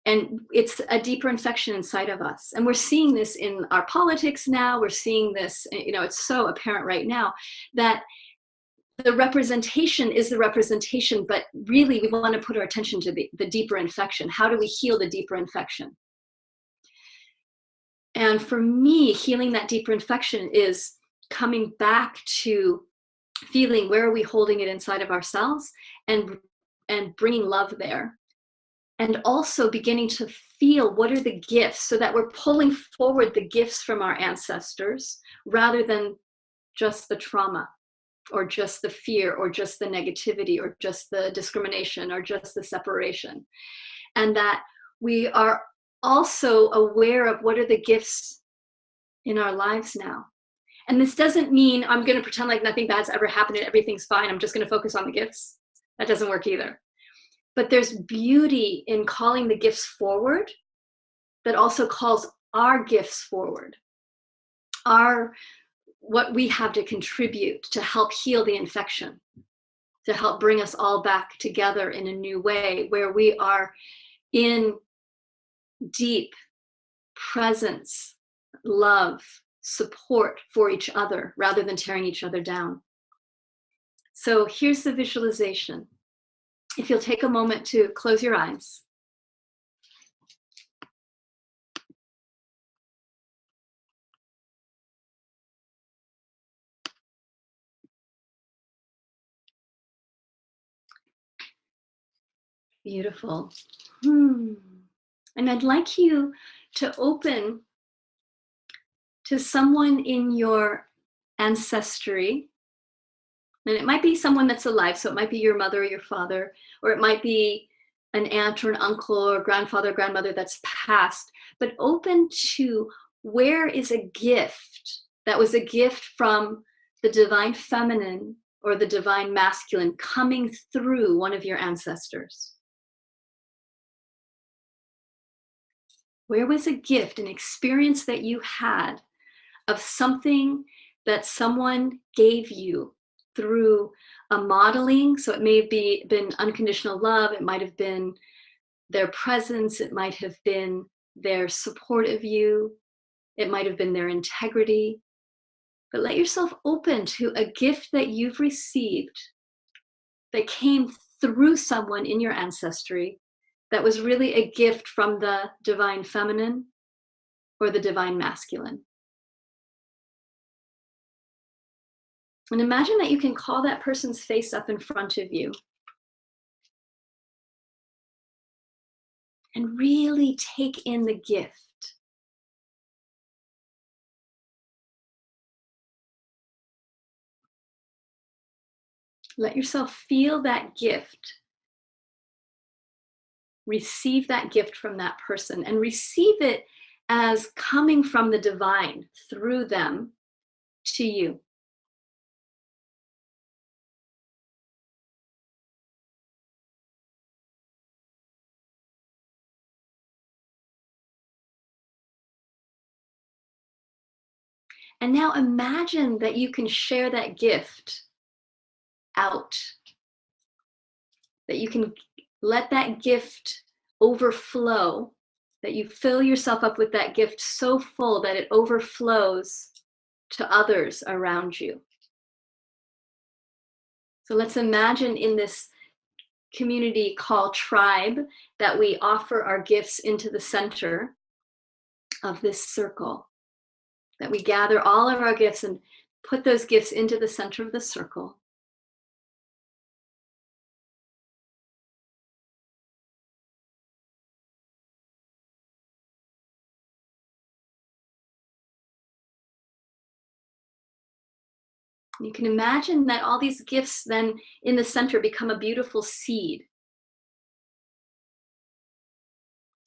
And it's a deeper infection inside of us. And we're seeing this in our politics now. We're seeing this, it's so apparent right now that the representation is the representation, but really we want to put our attention to the deeper infection. How do we heal the deeper infection? And for me, healing that deeper infection is coming back to feeling where are we holding it inside of ourselves and bringing love there. And also beginning to feel what are the gifts, so that we're pulling forward the gifts from our ancestors rather than just the trauma or just the fear or just the negativity or just the discrimination or just the separation. And that we are also aware of what are the gifts in our lives now. And this doesn't mean I'm going to pretend like nothing bad's ever happened and everything's fine. I'm just going to focus on the gifts. That doesn't work either. But there's beauty in calling the gifts forward that also calls our gifts forward. What we have to contribute to help heal the infection, to help bring us all back together in a new way where we are in deep presence, love, support for each other rather than tearing each other down. So here's the visualization. If you'll take a moment to close your eyes. Beautiful. And I'd like you to open to someone in your ancestry. And it might be someone that's alive, so it might be your mother or your father, or it might be an aunt or an uncle or grandfather, grandmother that's passed, but open to where is a gift that was a gift from the divine feminine or the divine masculine coming through one of your ancestors. Where was a gift, an experience that you had of something that someone gave you through a modeling? So it may have been unconditional love, it might have been their presence, it might have been their support of you, it might have been their integrity. But let yourself open to a gift that you've received that came through someone in your ancestry that was really a gift from the divine feminine or the divine masculine. And imagine that you can call that person's face up in front of you. And really take in the gift. Let yourself feel that gift. Receive that gift from that person and receive it as coming from the divine through them to you. And now imagine that you can share that gift out, that you can let that gift overflow, that you fill yourself up with that gift so full that it overflows to others around you. So let's imagine in this community called Tribe that we offer our gifts into the center of this circle, that we gather all of our gifts and put those gifts into the center of the circle. You can imagine that all these gifts then in the center become a beautiful seed.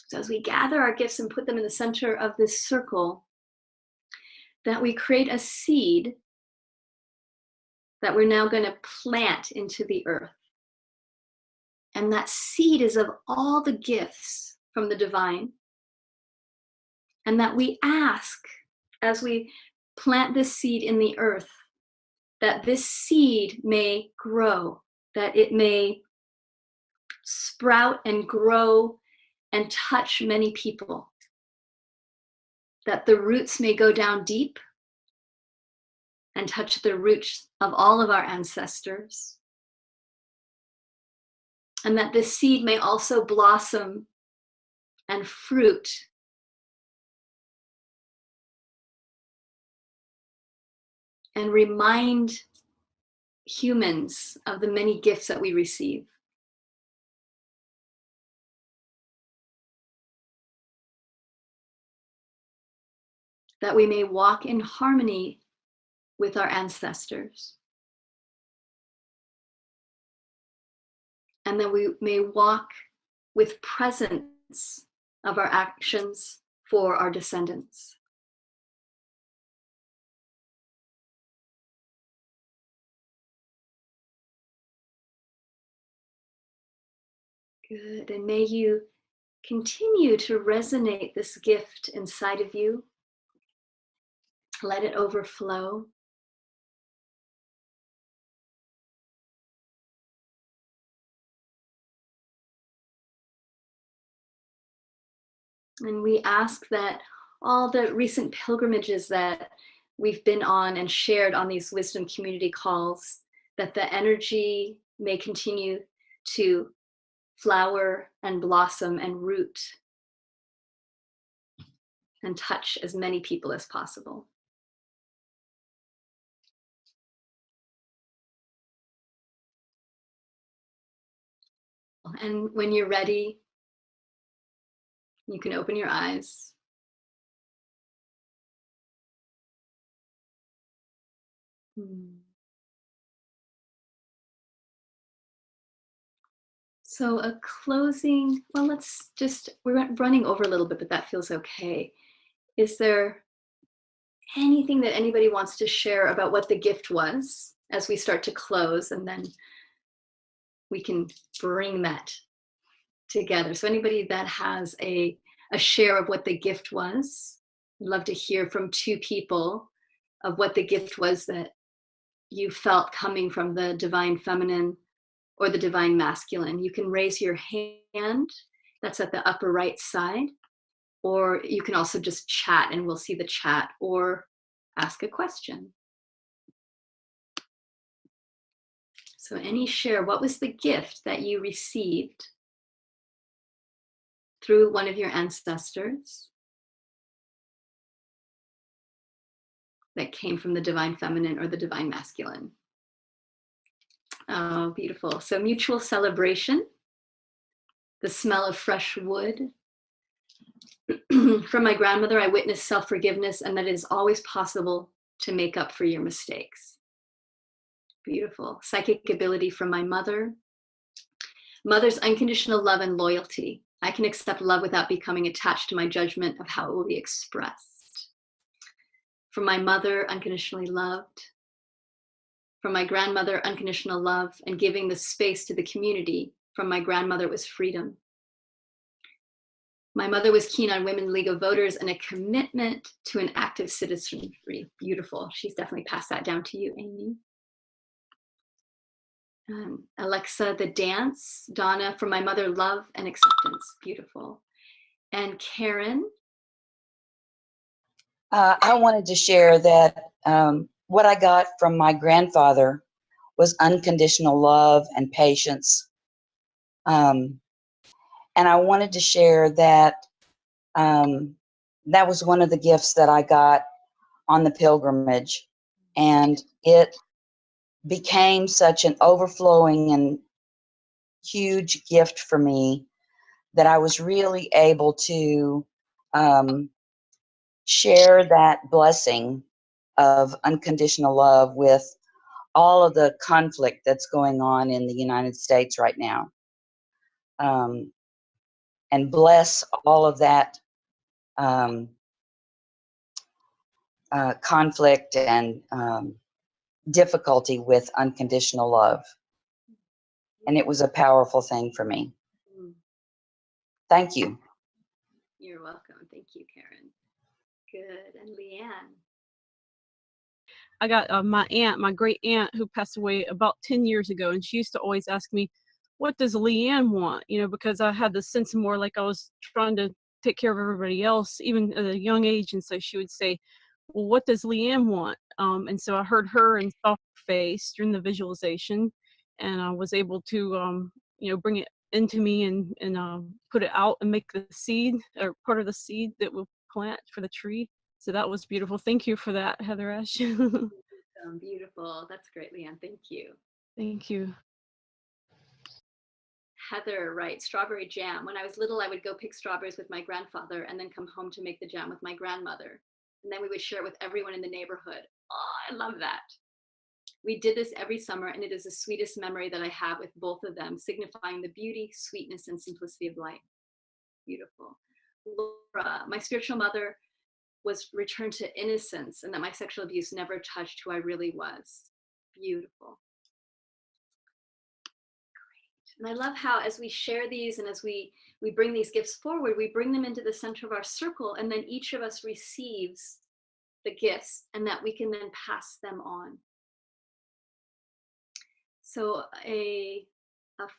So as we gather our gifts and put them in the center of this circle, that we create a seed that we're now going to plant into the earth. And that seed is of all the gifts from the divine. And that we ask, as we plant this seed in the earth, that this seed may grow, that it may sprout and grow and touch many people, that the roots may go down deep and touch the roots of all of our ancestors, and that this seed may also blossom and fruit and remind humans of the many gifts that we receive. That we may walk in harmony with our ancestors. And that we may walk with presence of our actions for our descendants. Good, and may you continue to resonate this gift inside of you. Let it overflow. And we ask that all the recent pilgrimages that we've been on and shared on these wisdom community calls, that the energy may continue to flower and blossom and root and touch as many people as possible. And when you're ready, you can open your eyes. So a closing, well, we're running over a little bit, but that feels okay. Is there anything that anybody wants to share about what the gift was as we start to close, and then we can bring that together? So anybody that has a share of what the gift was, I'd love to hear from two people of what the gift was that you felt coming from the divine feminine or the divine masculine. You can raise your hand, that's at the upper right side, or you can also just chat and we'll see the chat, or ask a question. So any share, what was the gift that you received through one of your ancestors that came from the divine feminine or the divine masculine? Oh, beautiful. So mutual celebration, the smell of fresh wood. From my grandmother, I witnessed self-forgiveness and that it is always possible to make up for your mistakes. Beautiful. Psychic ability from my mother. Mother's unconditional love and loyalty. I can accept love without becoming attached to my judgment of how it will be expressed. From my mother, unconditionally loved. From my grandmother, unconditional love and giving the space to the community. From my grandmother was freedom. My mother was keen on Women League of Voters and a commitment to an active citizenry. Beautiful. She's definitely passed that down to you, Amy. Alexa, the dance. Donna, from my mother, love and acceptance. Beautiful. And Karen. I wanted to share that what I got from my grandfather was unconditional love and patience. And I wanted to share that that was one of the gifts that I got on the pilgrimage. And it became such an overflowing and huge gift for me that I was really able to share that blessing of unconditional love with all of the conflict that's going on in the United States right now. And bless all of that conflict and difficulty with unconditional love. And it was a powerful thing for me. Thank you. You're welcome. Thank you, Karen. Good. And Leanne. I got my aunt, my great aunt, who passed away about 10 years ago, and she used to always ask me, what does Leanne want? You know, because I had the sense of more like I was trying to take care of everybody else, even at a young age. And so she would say, well, what does Leanne want? And so I heard her and saw her face during the visualization, and I was able to, you know, bring it into me and put it out and make the seed, or part of the seed that we'll plant for the tree. So that was beautiful. Thank you for that, Heather Ash. Beautiful. That's great, Leanne. Thank you. Thank you. Heather writes, strawberry jam. When I was little, I would go pick strawberries with my grandfather and then come home to make the jam with my grandmother. And then we would share it with everyone in the neighborhood. Oh, I love that. We did this every summer, and it is the sweetest memory that I have with both of them, signifying the beauty, sweetness, and simplicity of life. Beautiful. Laura, my spiritual mother was returned to innocence, and that my sexual abuse never touched who I really was. Beautiful. Great. And I love how as we share these and as we bring these gifts forward, we bring them into the center of our circle, and then each of us receives the gifts, and that we can then pass them on. So a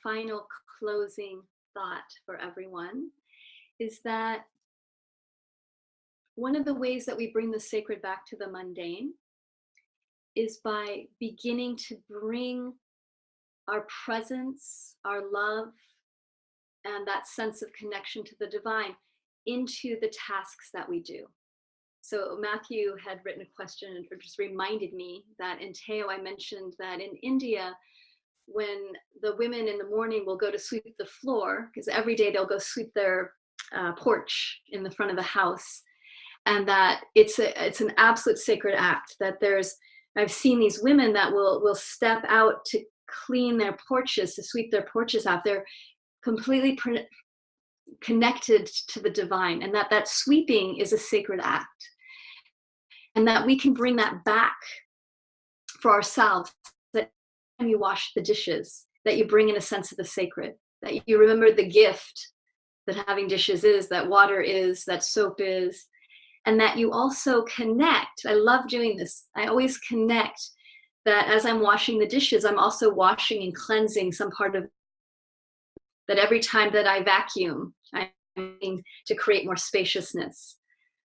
final closing thought for everyone is that one of the ways that we bring the sacred back to the mundane is by beginning to bring our presence, our love, and that sense of connection to the divine into the tasks that we do. So Matthew had written a question and just reminded me that in Teo, I mentioned that in India, when the women in the morning will go to sweep the floor, because every day they'll go sweep their porch in the front of the house, and that it's an absolute sacred act. That I've seen these women that will step out to clean their porches, to sweep their porches out. They're completely connected to the divine, and that sweeping is a sacred act, and that we can bring that back for ourselves. That when you wash the dishes, that you bring in a sense of the sacred, that you remember the gift that having dishes is, that water is, that soap is, and that you also connect. I love doing this. I always connect that as I'm washing the dishes, I'm also washing and cleansing some part of that. Every time that I vacuum, I'm to create more spaciousness.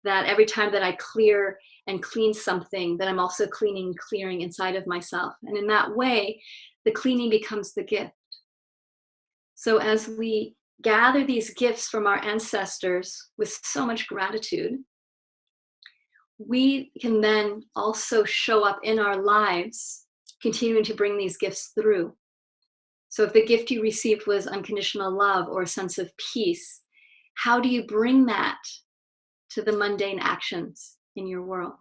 That every time that I clear and clean something, that I'm also clearing inside of myself. And in that way, the cleaning becomes the gift. So as we gather these gifts from our ancestors with so much gratitude, we can then also show up in our lives, continuing to bring these gifts through. So if the gift you received was unconditional love or a sense of peace, how do you bring that to the mundane actions in your world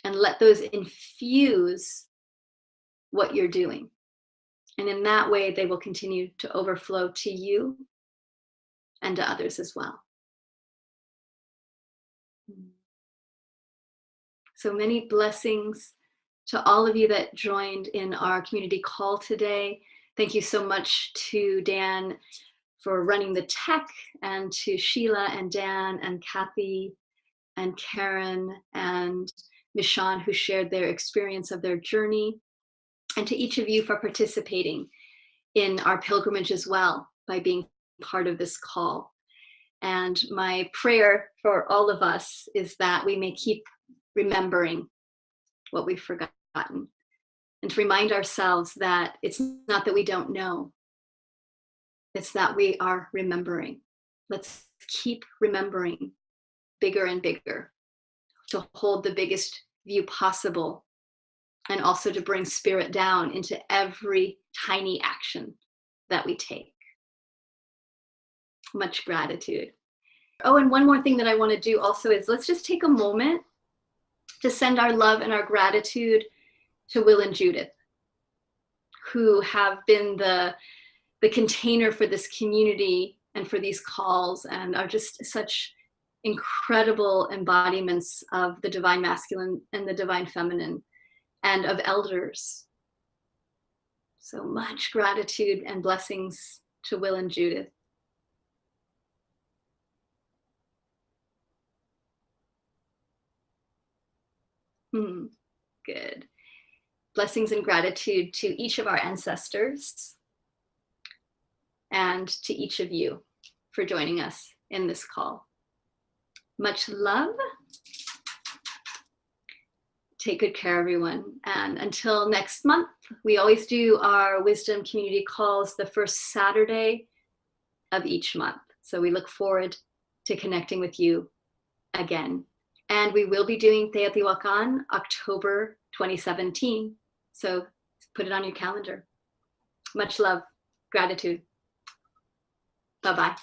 and let those infuse what you're doing? And in that way, they will continue to overflow to you and to others as well. So many blessings to all of you that joined in our community call today. Thank you so much to Dan for running the tech, and to Sheila and Dan and Kathy and Karen and Mishan, who shared their experience of their journey, and to each of you for participating in our pilgrimage as well by being part of this call. And my prayer for all of us is that we may keep remembering what we've forgotten, and to remind ourselves that it's not that we don't know, it's that we are remembering. Let's keep remembering bigger and bigger, to hold the biggest view possible, and also to bring spirit down into every tiny action that we take. Much gratitude. Oh, and one more thing that I want to do also is let's just take a moment to send our love and our gratitude to Will and Judith, who have been the container for this community and for these calls, and are just such incredible embodiments of the divine masculine and the divine feminine, and of elders. So much gratitude and blessings to Will and Judith. Good. Blessings and gratitude to each of our ancestors, and to each of you for joining us in this call. Much love. Take good care, everyone. And until next month, we always do our wisdom community calls the first Saturday of each month. So we look forward to connecting with you again. And we will be doing Teotihuacan October 2017. So put it on your calendar. Much love, gratitude. Bye-bye.